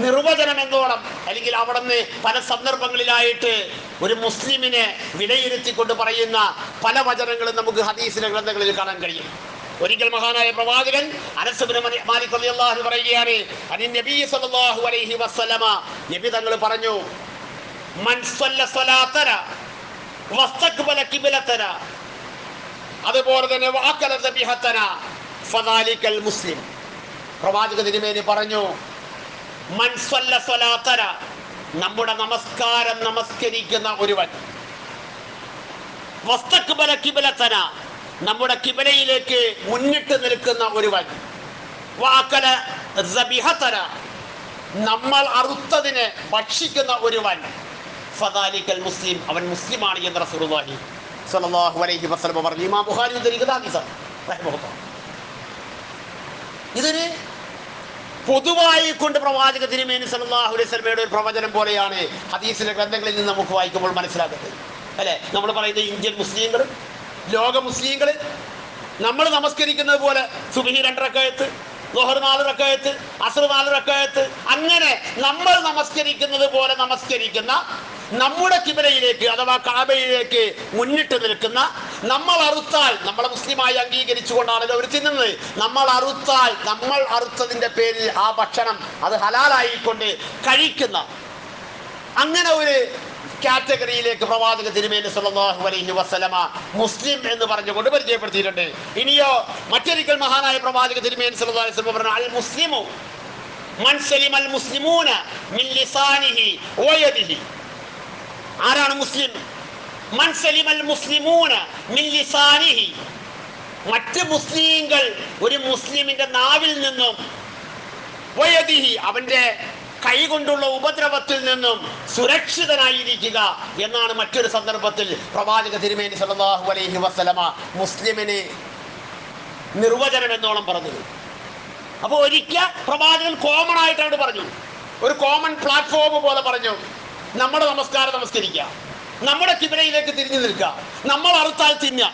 നിർവചനം എന്നോണം, അല്ലെങ്കിൽ അവിടുന്ന് പല സന്ദർഭങ്ങളിലായിട്ട് ഒരു മുസ്ലിമിനെ വിലയിരുത്തിക്കൊണ്ട് പറയുന്ന പല വചനങ്ങളും നമുക്ക് ഹദീസിലെ ഗ്രന്ഥങ്ങളിൽ കാണാൻ കഴിയും. ഒരിക്കൽ മഹാനായ പ്രവാചകൻ അനസ് ഇബ്നു മാലിക് റളിയല്ലാഹു അൻഹു പറയുകയാണ്, അനി നബി സല്ലല്ലാഹു അലൈഹി വസല്ലമ, നബി തങ്ങൾ പറഞ്ഞു, മൻ സ്വല്ല സ്വലാതന വസ്തഖ്ബല ഖിബ്ലതന, അതുപോലെ തന്നെ വഅകല ദബിഹതന ഫദാലികൽ മുസ്ലിം. പ്രവാചക തിരുമേനി പറഞ്ഞു, മൻ സ്വല്ല സ്വലാതന, നമ്മുടെ നമസ്കാരം നമസ്കരിക്കുന്ന ഒരുവൻ, വസ്തഖ്ബല ഖിബ്ലതന, നമ്മുടെ ഖിബ്ലയിലേക്ക് മുന്നിട്ട് നിൽക്കുന്ന ഒരുവൻ, വഅകല ദബിഹതന, നമ്മൾ അറുത്തതിനെ ഭക്ഷിക്കുന്ന ഒരുവൻ, ഫദാലികൽ മുസ്ലിം, അവൻ മുസ്ലിമാണ് എന്ന് റസൂലുള്ളാഹി സ്വല്ലല്ലാഹു അലൈഹി വസല്ലം പറഞ്ഞു. ഇമാം ബുഖാരി ഉദ്ധരിക്കുന്ന ഹദീസാണ് റഹിമഹുല്ലാഹ്. ഇതിന് പൊതുവായി കൊണ്ട് പ്രവാചക തിരുമേനി സല്ലല്ലാഹു അലൈഹി വസല്ലമയുടെ ഒരു പ്രവചനം പോലെയാണ് ഹദീസിലെ ഗ്രന്ഥങ്ങളിൽ നിന്ന് നമുക്ക് വായിക്കുമ്പോൾ മനസ്സിലാക്കുന്നത്, അല്ലെ? നമ്മൾ പറയുന്ന ഇന്ത്യൻ മുസ്ലിങ്ങൾ, ലോക മുസ്ലിങ്ങൾ, നമ്മൾ നമസ്കരിക്കുന്നത് പോലെ സുബ്ഹി 2 റക്അത്ത്, ളുഹർ 4 റക്അത്ത്, അസ്ർ 4 റക്അത്ത്, അങ്ങനെ നമ്മൾ നമസ്കരിക്കുന്നത് പോലെ നമസ്കരിക്കുന്ന, നമ്മുടെ കിബലയിലേക്ക് അഥവാ കഅബയിലേക്ക് മുന്നിട്ട് നിൽക്കുന്ന, നമ്മൾ അറുത്താൽ, നമ്മളെ മുസ്ലിമായി അംഗീകരിച്ചുകൊണ്ടാണല്ലോ അവർ തിന്നുന്നത്, നമ്മൾ അറുത്തതിന്റെ പേരിൽ ആ ഭക്ഷണം അത് ഹലാലായിക്കൊണ്ട് കഴിക്കുന്ന അങ്ങനെ ഒരു കാറ്റഗറിയിലേക്ക് പ്രവാചക തിരുമേനി സല്ലല്ലാഹു അലൈഹി വസല്ലമ മുസ്ലിം എന്ന് പറഞ്ഞുകൊണ്ട് പരിചയപ്പെടുത്തിയിട്ടുണ്ട്. ഇനിയോ മറ്റൊരിക്കൽ മഹാനായ പ്രവാചക തിരുമേനി സല്ലല്ലാഹു അലൈഹി വസല്ലം പറഞ്ഞു, അൽ മുസ്ലിമു മൻ സലിമൽ മുസ്ലിമൂന മിൻ ലിസാനിഹി വയദിഹി. ആരാണ് മുസ്ലിം? മൻ സലിമൽ മുസ്ലിമൂന മിൻ ലിസാനിഹി, മറ്റ് മുസ്ലിങ്ങൾ ഒരു മുസ്ലിമിന്റെ നാവിൽ നിന്നും, വയദിഹി, അവന്റെ കൈകൊണ്ടുള്ള ഉപദ്രവത്തിൽ നിന്നും സുരക്ഷിതനായിരിക്കുക എന്നാണ് മറ്റൊരു സന്ദർഭത്തിൽ പ്രവാചക തിരുമേനി സല്ലല്ലാഹു അലൈഹി വസല്ലമ മുസ്ലിമിന് നിർവചനം എന്നോണം പറഞ്ഞത്. അപ്പോൾ ഒരിക്കൽ പ്രവാചകൻ കോമൺ ആയിട്ടാണ് പറഞ്ഞു, ഒരു കോമൺ പ്ലാറ്റ്ഫോം പോലെ പറഞ്ഞു, നമ്മുടെ നമസ്കാരം നമസ്കരിക്കുക, നമ്മുടെ കിബിലയിലേക്ക് തിരിഞ്ഞു നിൽക്കുക, നമ്മൾ അറുത്താൽ തിന്നുക,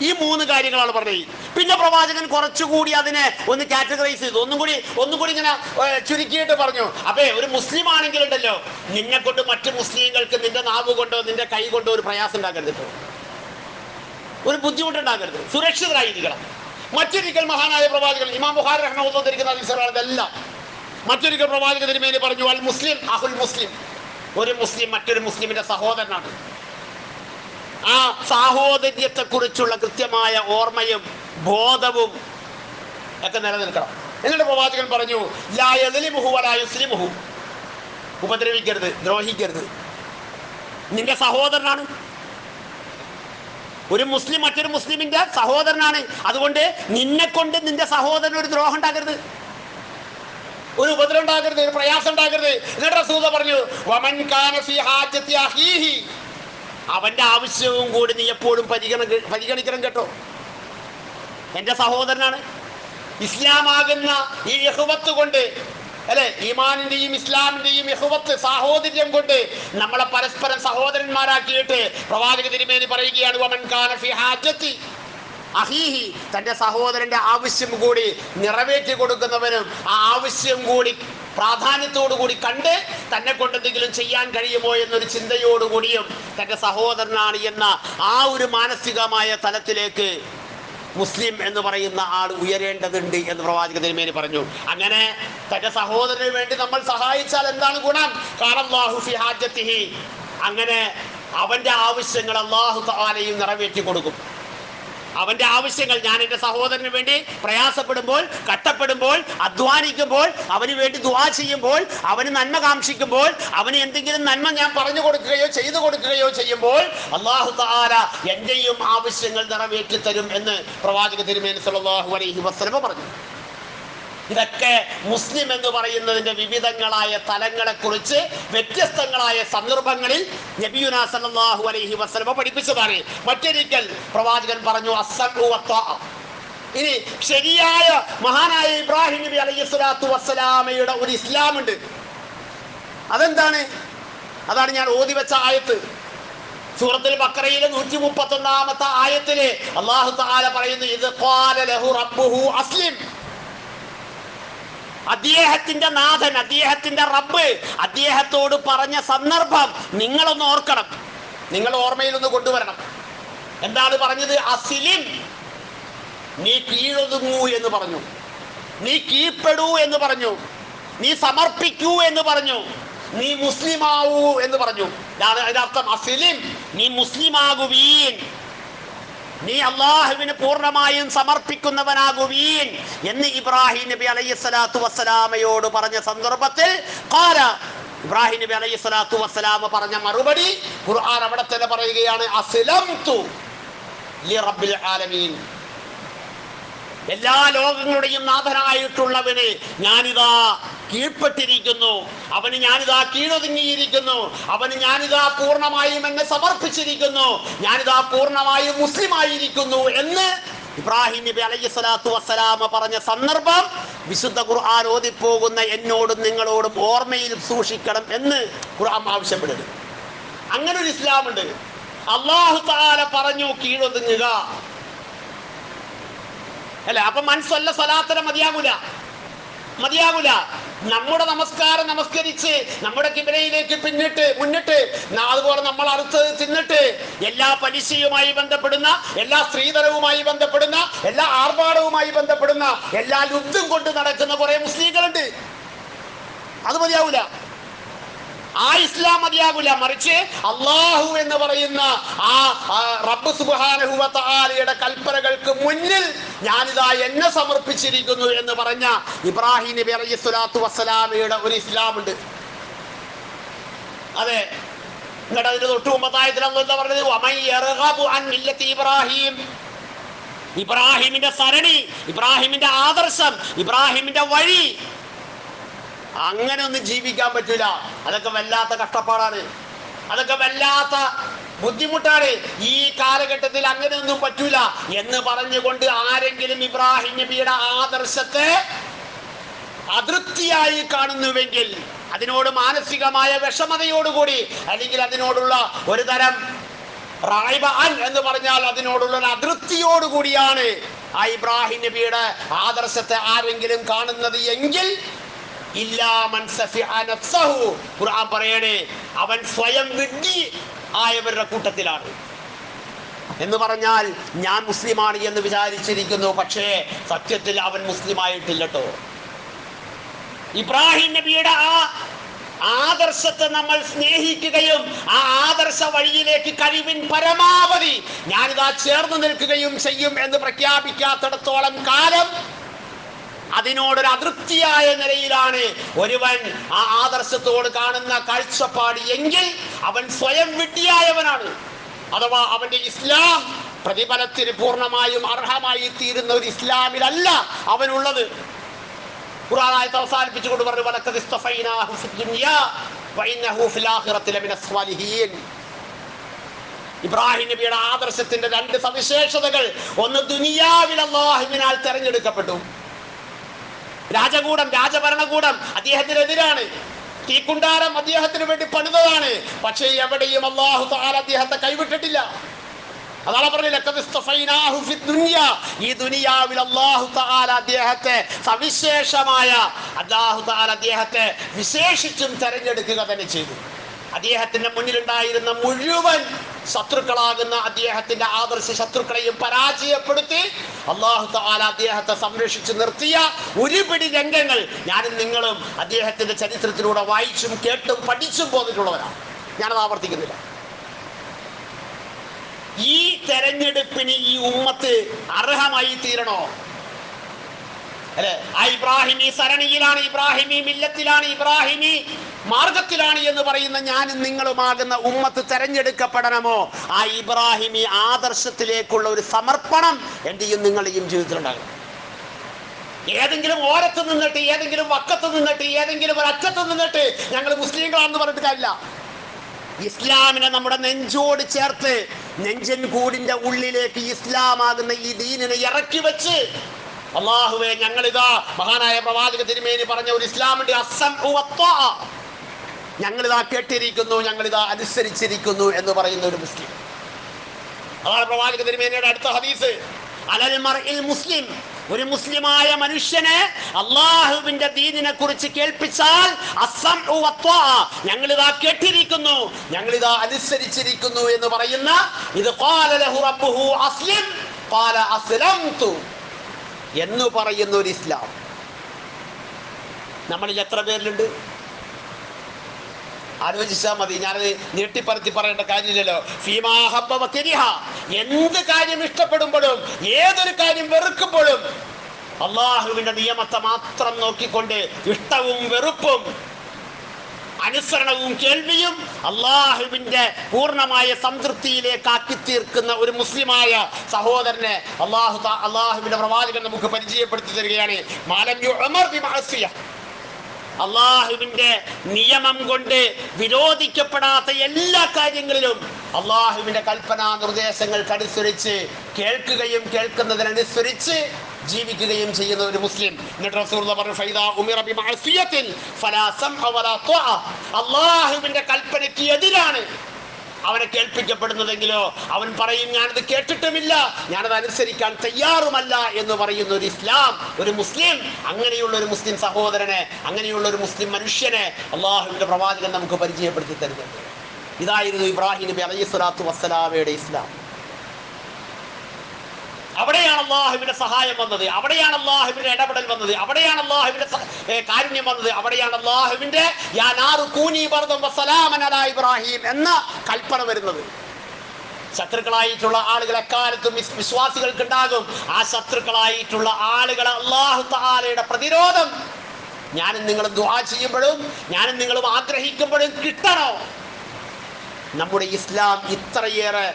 ഈ 3 കാര്യങ്ങളാണ് പറഞ്ഞത്. പിന്നെ പ്രവാചകൻ കുറച്ചുകൂടി അതിനെ ഒന്ന് കാറ്റഗറൈസ് ചെയ്തു, ഒന്നുകൂടി ഇങ്ങനെ ചുരുക്കിയിട്ട് പറഞ്ഞു, അപ്പേ ഒരു മുസ്ലിം ആണെങ്കിലുണ്ടല്ലോ, നിന്നെ കൊണ്ട് മറ്റു മുസ്ലിങ്ങൾക്ക് നിന്റെ നാവ് കൊണ്ടോ നിന്റെ കൈ കൊണ്ടോ ഒരു പ്രയാസം ഉണ്ടാക്കരുത്. ഒരു ബുദ്ധിമുട്ടുണ്ടാകരുത്, സുരക്ഷിതരായിരിക്കണം. മറ്റൊരിക്കൽ മഹാനായ പ്രവാചകൻ ഇമാം ബുഖാരി റഹ്മത്തുള്ളാഹി ധരിക്കുന്ന ഹദീസുകളെല്ലാം മറ്റൊരിക്കൽ പ്രവാചക തിരുമേനി പറഞ്ഞു, അൽ മുസ്ലിം അഹുൽ മുസ്ലിം, ഒരു മുസ്ലിം മറ്റൊരു മുസ്ലിമിന്റെ സഹോദരനാണ്. ആ സാഹോദര്യത്തെക്കുറിച്ചുള്ള കൃത്യമായ ഓർമ്മയും ബോധവും ഒക്കെ നിലനിൽക്കണം. എന്നിട്ട് പ്രവാചകൻ പറഞ്ഞു, ലാ യദ്ലിമുഹു വലാ യുസ്ലിമുഹു, ഉപദ്രവിക്കരുത്, ദ്രോഹിക്കരുത്. നിന്റെ സഹോദരനാണ്, ഒരു മുസ്ലിം മറ്റൊരു മുസ്ലിമിന്റെ സഹോദരനാണ്. അതുകൊണ്ട് നിന്നെ കൊണ്ട് നിന്റെ സഹോദരന് ഒരു ദ്രോഹം ഉണ്ടാകരുത്, ഒരു ഉപദ്രവം ഉണ്ടാകരുത്, ഒരു പ്രയാസം ഉണ്ടാകരുത്. എന്നിട്ട് റസൂൽ പറഞ്ഞു, വമൻ കാന ഫീ ഹാജത്തി അഖീഹി, അവന്റെ ആവശ്യവും കൂടി നീ എപ്പോഴും പരിഗണിക്കണം കേട്ടോ. എൻ്റെ സഹോദരനാണ്. ഇസ്ലാമാകുന്ന ഈ ഇഖ്വത്ത് കൊണ്ട്, അല്ലെ, ഈമാനിന്റെയും ഇസ്ലാമിന്റെയും ഇഖ്വത്ത് സാഹോദര്യം കൊണ്ട് നമ്മളെ പരസ്പരം സഹോദരന്മാരാക്കിയിട്ട് പ്രവാചക തിരുമേനി പറയുകയാണ്, വമൻ കാന ഫീ ഹാജത്തി അഖീഹി, തൻ്റെ സഹോദരന്റെ ആവശ്യം കൂടി നിറവേറ്റി കൊടുക്കുന്നവനും ആ ആവശ്യം കൂടി പ്രാധാന്യത്തോടു കൂടി കണ്ട് തന്നെ കൊണ്ട് എന്തെങ്കിലും ചെയ്യാൻ കഴിയുമോ എന്നൊരു ചിന്തയോടുകൂടിയും തൻ്റെ സഹോദരനാണ് എന്ന ആ ഒരു മാനസികമായ തലത്തിലേക്ക് മുസ്ലിം എന്ന് പറയുന്ന ആൾ ഉയരേണ്ടതുണ്ട് എന്ന് പ്രവാചക തിരുമേനി പറഞ്ഞു. അങ്ങനെ തൻ്റെ സഹോദരന് വേണ്ടി നമ്മൾ സഹായിച്ചാൽ എന്താണ് ഗുണം? ഖാലല്ലാഹു ഫീ ഹാജത്തിഹി, അങ്ങനെ അവൻ്റെ ആവശ്യങ്ങൾ അല്ലാഹു തആലയും നിറവേറ്റി കൊടുക്കും. അവൻ്റെ ആവശ്യങ്ങൾ, ഞാൻ എൻ്റെ സഹോദരന് വേണ്ടി പ്രയാസപ്പെടുമ്പോൾ, കഷ്ടപ്പെടുമ്പോൾ, അധ്വാനിക്കുമ്പോൾ, അവന് വേണ്ടി ദുആ ചെയ്യുമ്പോൾ, അവന് നന്മ കാംക്ഷിക്കുമ്പോൾ, അവന് എന്തെങ്കിലും നന്മ ഞാൻ പറഞ്ഞു കൊടുക്കുകയോ ചെയ്തു കൊടുക്കുകയോ ചെയ്യുമ്പോൾ അല്ലാഹു തആല എൻ്റെയും ആവശ്യങ്ങൾ നിറവേറ്റി തരും എന്ന് പ്രവാചക തിരുമേനി സല്ലല്ലാഹു അലൈഹി വസല്ലം പറഞ്ഞു. ഇതൊക്കെ മുസ്ലിം എന്ന് പറയുന്നതിൻ്റെ വിവിധങ്ങളായ തലങ്ങളെക്കുറിച്ച് വ്യത്യസ്തങ്ങളായ സന്ദർഭങ്ങളിൽ നബിയുനാ സല്ലല്ലാഹു അലൈഹി വസല്ലം പഠിപ്പിച്ചതാണ്. മറ്റൊരിക്കൽ പ്രവാചകൻ പറഞ്ഞു, അസ്സമഉ വത്വാഅ. ഇനി ശരിയായ മഹാനായ ഇബ്രാഹിം നബി അലൈഹിസ്സലാത്തു വസ്സലാമയുടെ ഒരു ഇസ്ലാമുണ്ട്. അതെന്താണ്? അതാണ് ഞാൻ ഓതി വെച്ച ആയത്ത്. സൂറത്തുൽ ബഖറയിലെ 131 ആയത്തില് അല്ലാഹു തആല പറയുന്നു, ഇദ് ഖാല ലഹു റബ്ബുഹു അസ്ലിം. അദ്ദേഹത്തിന്റെ നാഥൻ, അദ്ദേഹത്തിന്റെ റബ്ബ് അദ്ദേഹത്തോട് പറഞ്ഞ സന്ദർഭം നിങ്ങളൊന്ന് ഓർക്കണം, നിങ്ങൾ ഓർമ്മയിലൊന്ന് കൊണ്ടുവരണം. എന്താണ് പറഞ്ഞത്? അസ്ലിം, നീ കീഴൊതുങ്ങൂ എന്ന് പറഞ്ഞു, നീ കീഴ്പ്പെടൂ എന്ന് പറഞ്ഞു, നീ സമർപ്പിക്കൂ എന്ന് പറഞ്ഞു, നീ മുസ്ലിമാവൂ എന്ന് പറഞ്ഞു. അതിന്റെ അർത്ഥം അസ്ലിം, നീ മുസ്ലിമാകുവീൻ, നീ അള്ളാഹുവിന് പൂർണ്ണമായും സമർപ്പിക്കുന്നവനാകുവീൻ എന്ന് ഇബ്രാഹിം നബി അലൈഹിസ്സലാത്തു വസ്സലാമയോട് പറഞ്ഞ സന്ദർഭത്തിൽ ഖാല, ഇബ്രാഹിം നബി അലൈഹിസ്സലാത്തു വസ്സലാമ പറഞ്ഞ മറുപടി ഖുർആൻ അവിടെ തന്നെ പറയുകയാണ്, അസ്ലംതു ലിറബ്ബിൽ ആലമീൻ. എല്ലാ ലോകങ്ങളുടെയും നാഥനായിട്ടുള്ളവന് ഞാനിതാ കീഴ്പ്പെട്ടിരിക്കുന്നു, അവന് ഞാനിതാ കീഴൊതുങ്ങിയിരിക്കുന്നു, അവന് ഞാനിതാ പൂർണ്ണമായും എന്നെ സമർപ്പിച്ചിരിക്കുന്നു, ഞാനിതാ പൂർണ്ണമായും മുസ്ലിമായിരിക്കുന്നു എന്ന് ഇബ്രാഹിം നബി അലൈഹിസ്സലാത്തു വസ്സലാമ പറഞ്ഞ സന്ദർഭം വിശുദ്ധ ഖുർആൻ ഓതിപ്പോകുന്ന എന്നോടും നിങ്ങളോടും ഓർമ്മയിൽ സൂക്ഷിക്കണം എന്ന് ഖുർആൻ ആവശ്യപ്പെടുന്നു. അങ്ങനെ ഒരു ഇസ്ലാമുണ്ട്. അല്ലാഹു തആല പറഞ്ഞു കീഴൊതുങ്ങുക, അല്ല. അപ്പൊ മനസ്സല്ല സ്വലാത്തിനെ മതിയാകൂല. നമ്മുടെ നമസ്കാരം നമസ്കരിച്ച് നമ്മുടെ കിബിലയിലേക്ക് മുന്നിട്ട് അതുപോലെ നമ്മൾ അറുത്തത് തിന്നിട്ട് എല്ലാ പലിശയുമായി ബന്ധപ്പെടുന്ന, എല്ലാ സ്ത്രീധനവുമായി ബന്ധപ്പെടുന്ന, എല്ലാ ആർഭാടവുമായി ബന്ധപ്പെടുന്ന, എല്ലാ യുദ്ധം കൊണ്ട് നടക്കുന്ന കുറെ മുസ്ലിങ്ങളുണ്ട്. അത് മതിയാവൂല, ആ ഇസ്ലാം മതിയാകൂല. മറിച്ച് അള്ളാഹു എന്ന് പറയുന്ന ആ റബ്ബ് സുബ്ഹാനഹു വ തആലയുടെ കൽപ്പനകൾക്ക് മുന്നിൽ ഞാനിതാ എന്നെ സമർപ്പിച്ചിരിക്കുന്നു എന്ന് പറഞ്ഞ ഇബ്രാഹിം നബി അലൈഹിസ്സലാത്തു വസ്സലാമയുടെ ഒരു ഇസ്ലാമുണ്ട്. അതെ, എന്നിട്ട് അതിന് തൊട്ട് മുമ്പത്തായത്തിൽ എന്താ പറഞ്ഞത്? വമൻ യർഗബു അൻ മില്ലത്തി ഇബ്രാഹിം, ഇബ്രാഹിമിന്റെ സരണി, ഇബ്രാഹിമിന്റെ ആദർശം, ഇബ്രാഹിമിന്റെ വഴി, അങ്ങനെ ഒന്നും ജീവിക്കാൻ പറ്റൂല. അതൊക്കെ വല്ലാത്ത കഷ്ടപ്പാടാണ്, അതൊക്കെ വല്ലാത്ത ബുദ്ധിമുട്ടാണ്. ഈ കാലഘട്ടത്തിൽ അങ്ങനെയൊന്നും പറ്റൂല എന്ന് പറഞ്ഞുകൊണ്ട് ആരെങ്കിലും ഇബ്രാഹിം നബിയുടെ ആദർശത്തെ അതൃപ്തിയായി കാണുന്നുവെങ്കിൽ, അതിനോട് മാനസികമായ വിഷമതയോടുകൂടി, അല്ലെങ്കിൽ അതിനോടുള്ള ഒരു തരം റായിബഅൻ എന്ന് പറഞ്ഞാൽ അതിനോടുള്ള ഒരു അതൃപ്തിയോടുകൂടിയാണ് ആ ഇബ്രാഹിം നബിയുടെ ആദർശത്തെ ആരെങ്കിലും കാണുന്നത് എങ്കിൽ ഖുർആൻ പറയണേ, അവൻ സ്വയം വിഡ്ഢി ആയവരുടെ കൂട്ടത്തിലാണ്. എന്ന് പറഞ്ഞാൽ ഞാൻ മുസ്ലിമാണ് എന്ന് വിചാരിച്ചിരിക്കുന്നു, പക്ഷേ സത്യത്തിൽ അവൻ മുസ്ലിമായിട്ടില്ലട്ടോ. ഇബ്രാഹിം നബിയുടെ ആ ആദർശത്തെ നമ്മൾ സ്നേഹിക്കുകയും ആ ആദർശ വഴിയിലേക്ക് കഴിവിൻ പരമാവധി ഞാനിതാ ചേർന്ന് നിൽക്കുകയും ചെയ്യും എന്ന് പ്രഖ്യാപിക്കാത്തിടത്തോളം കാലം അതിനോടൊരു അതൃപ്തിയായ നിലയിലാണ് ഒരുവൻ ആ ആദർശത്തോട് കാണുന്ന കാഴ്ചപ്പാട് എങ്കിൽ അവൻ സ്വയം വിഡ്ഢിയായവനാണ്. അഥവാ അവന്റെ ഇസ്ലാം പ്രതിഫലത്തിന് പൂർണ്ണമായും അർഹമായി തീരുന്ന ഒരു ഇസ്ലാമിലല്ല അവനുള്ളത്. ഖുർആൻ ആയത്ത് അവസാനിപ്പിച്ചുകൊണ്ട് പറഞ്ഞു, വലഖദ് ഇസ്തഫൈനാഹു ഫിദ്ദുനിയാ വഇന്നഹു ഫിൽ ആഖിറതി ലമിന സ്വാലിഹീൻ. ഇബ്രാഹിം നബിയുടെ ആദർശത്തിന്റെ രണ്ട് സവിശേഷതകൾ: ഒന്ന്, ദുനിയാവിൽ അല്ലാഹുവിനാൽ തെരഞ്ഞെടുക്കപ്പെട്ടു. രാജകൂടം, രാജഭരണകൂടം അദ്ദേഹത്തിനെതിരാണ്. തീക്കുണ്ടാരം അദ്ദേഹത്തിന് വേണ്ടി പണിതതാണ്. പക്ഷേ എവിടെയും അല്ലാഹു തആല അദ്ദേഹത്തെ കൈവിട്ടിട്ടില്ല. അതാണ് പറഞ്ഞത്, ഈ ദുനിയാവിൽ അല്ലാഹു തആല അദ്ദേഹത്തെ സവിശേഷമായ അല്ലാഹു തആല അദ്ദേഹത്തെ വിശേഷിച്ചും തെരഞ്ഞെടുക്കുക തന്നെ ചെയ്തു. അദ്ദേഹത്തിന്റെ മുന്നിലുണ്ടായിരുന്ന മുഴുവൻ ശത്രുക്കളാകുന്ന അദ്ദേഹത്തിന്റെ ആദർശ ശത്രുക്കളെയും പരാജയപ്പെടുത്തി അല്ലാഹു തആല അദ്ദേഹത്തെ സംരക്ഷിച്ചു നിർത്തിയ ഒരുപിടി രംഗങ്ങൾ ഞാനും നിങ്ങളും അദ്ദേഹത്തിന്റെ ചരിത്രത്തിലൂടെ വായിച്ചും കേട്ടും പഠിച്ചും പോന്നിട്ടുള്ളവരാണ്. ഞാനത് ആവർത്തിക്കുന്നില്ല. ഈ തെരഞ്ഞെടുപ്പിന് ഈ ഉമ്മത്ത് അർഹമായി തീരണോ? അല്ലെ, ആ ഇബ്രാഹിമി സരണിയിലാണ്, ഇബ്രാഹിമി മില്ലത്തിലാണ്, ഇബ്രാഹിമി മാർഗത്തിലാണ് എന്ന് പറയുന്ന ഞാനും നിങ്ങളുമാകുന്ന ഉമ്മത്ത് തെരഞ്ഞെടുക്കപ്പെടണമോ? ആ ഇബ്രാഹിമി ആദർശത്തിലേക്കുള്ള ഒരു സമർപ്പണം എന്റെയും നിങ്ങളുടെയും ജീവിതത്തിലുണ്ടാകും. ഏതെങ്കിലും ഓരത്ത് നിന്നിട്ട്, ഏതെങ്കിലും വക്കത്ത് നിന്നിട്ട്, ഏതെങ്കിലും ഒരു അറ്റത്ത് നിന്നിട്ട് ഞങ്ങൾ മുസ്ലിങ്ങളാണെന്ന് പറഞ്ഞിട്ട് കാര്യമില്ല. ഇസ്ലാമിനെ നമ്മുടെ നെഞ്ചോട് ചേർത്ത് നെഞ്ചൻ കൂടിന്റെ ഉള്ളിലേക്ക് ഇസ്ലാമാകുന്ന ഈ ദീനിനെ ഇറക്കി വെച്ച് അല്ലാഹുവേ, ഞങ്ങളിതാ മഹാനായ പ്രവാചക തിരുമേനി പറഞ്ഞ ഒരു ഇസ്ലാമിന്റെ ഞങ്ങളിതാ കേട്ടിരിക്കുന്നു, ഞങ്ങളിതാ അനുസരിച്ചിരിക്കുന്നു എന്ന് പറയുന്ന ഒരു മുസ്ലിം. അതാണ് പ്രവാചക തിരുമേനിയുടെ അടുത്ത ഹദീസ്. അലൽ മർഇൽ മുസ്ലിം, ഒരു മുസ്ലിമായ മനുഷ്യനെ അല്ലാഹുവിന്റെ ദീനിനെ കുറിച്ച് കേൾപ്പിച്ചാൽ ഞങ്ങളിതാ കേട്ടിരിക്കുന്നു, ഞങ്ങളിതാ അനുസരിച്ചിരിക്കുന്നു എന്ന് പറയുന്ന ഇത് ഖാല ലഹു റബ്ബുഹു അസ്ലിം ഖാല അസ്ലംതു എന്ന് പറയുന്ന ഒരു ഇസ്ലാം നമ്മളിൽ എത്ര പേരിലുണ്ട്? ആലോചിച്ചാൽ മതി. ഞാനത് നീട്ടിപ്പരത്തി പറയേണ്ട കാര്യമില്ലല്ലോ. ഫീമാ ഹബ്ബ വകരിഹ, എന്ത് കാര്യം ഇഷ്ടപ്പെടുമ്പോഴും ഏതൊരു കാര്യം വെറുക്കുമ്പോഴും അല്ലാഹുവിന്റെ നിയമത്തെ മാത്രം നോക്കിക്കൊണ്ട് ഇഷ്ടവും വെറുപ്പും അനുസരണവും കേൾവിയും അല്ലാഹുവിന്റെ പൂർണ്ണമായ സംതൃപ്തിയിലേക്ക് ആക്കി തീർക്കുന്ന ഒരു മുസ്ലിമായ സഹോദരനെ അല്ലാഹുവിന്റെ പ്രവാചകൻ നമുക്ക് പരിചയപ്പെടുത്തി തരികയാണ്. മാലം യുഅമർ ബിമഅസിയ, അല്ലാഹുവിന്റെ നിയമം കൊണ്ട് വിരോധിക്കപ്പെടാത്ത എല്ലാ കാര്യങ്ങളിലും അല്ലാഹുവിന്റെ കൽപ്പനാ നിർദ്ദേശങ്ങൾക്കനുസരിച്ച് കേൾക്കുകയും കേൾക്കുന്നതിനനുസരിച്ച് ജീവിക്കുകയും ചെയ്യുന്ന ഒരു മുസ്ലിം. എന്നിട്ട് റസൂലുള്ളാഹി പറഞ്ഞു, ഫൈദാ ഉമിറ ബിമഅസിയത്തിൻ ഫലാ സംഅ വലാ ത്വഅ, അല്ലാഹുവിന്റെ കൽപ്പനയ്ക്ക് എതിരാണ് അവനെ കേൾപ്പിക്കപ്പെടുന്നതെങ്കിലോ അവൻ പറയും ഞാനത് കേട്ടിട്ടുമില്ല, ഞാനത് അനുസരിക്കാൻ തയ്യാറുമല്ല എന്ന് പറയുന്ന ഒരു ഇസ്ലാം, ഒരു മുസ്ലിം. അങ്ങനെയുള്ള ഒരു മുസ്ലിം സഹോദരനെ, അങ്ങനെയുള്ള ഒരു മുസ്ലിം മനുഷ്യനെ അല്ലാഹുവിന്റെ പ്രവാചകൻ നമുക്ക് പരിചയപ്പെടുത്തി തരുന്നുണ്ട്. ഇതായിരുന്നു ഇബ്രാഹിം നബി അലൈഹിസ്സലാത്തു വസ്സലാമയുടെ ഇസ്ലാം. അവിടെയാണ് അല്ലാഹുവിന്റെ സഹായം വന്നത്, അവിടെയാണ് അല്ലാഹുവിന്റെ ഇടപെടൽ വന്നത്, അവിടെയാണ് അല്ലാഹുവിന്റെ കാരുണ്യം വന്നത്, അവിടെയാണ് അല്ലാഹുവിന്റെ യാ നാറു കൂനി ബർദൻ വസലാമൻ അലാ ഇബ്രാഹിം എന്ന കൽപ്പന വരുന്നത്. ശത്രുക്കളായിട്ടുള്ള ആളുകൾ എക്കാലത്തും വിശ്വാസികൾക്ക് ഉണ്ടാകും. ആ ശത്രുക്കളായിട്ടുള്ള ആളുകളെ അല്ലാഹു തആലയുടെ പ്രതിരോധം ഞാനും നിങ്ങളും ദുആ ചെയ്യുമ്പോഴും ഞാനും നിങ്ങളും ആഗ്രഹിക്കുമ്പോഴും കിട്ടണോ? നമ്മുടെ ഇസ്ലാം ഇത്രയേറെ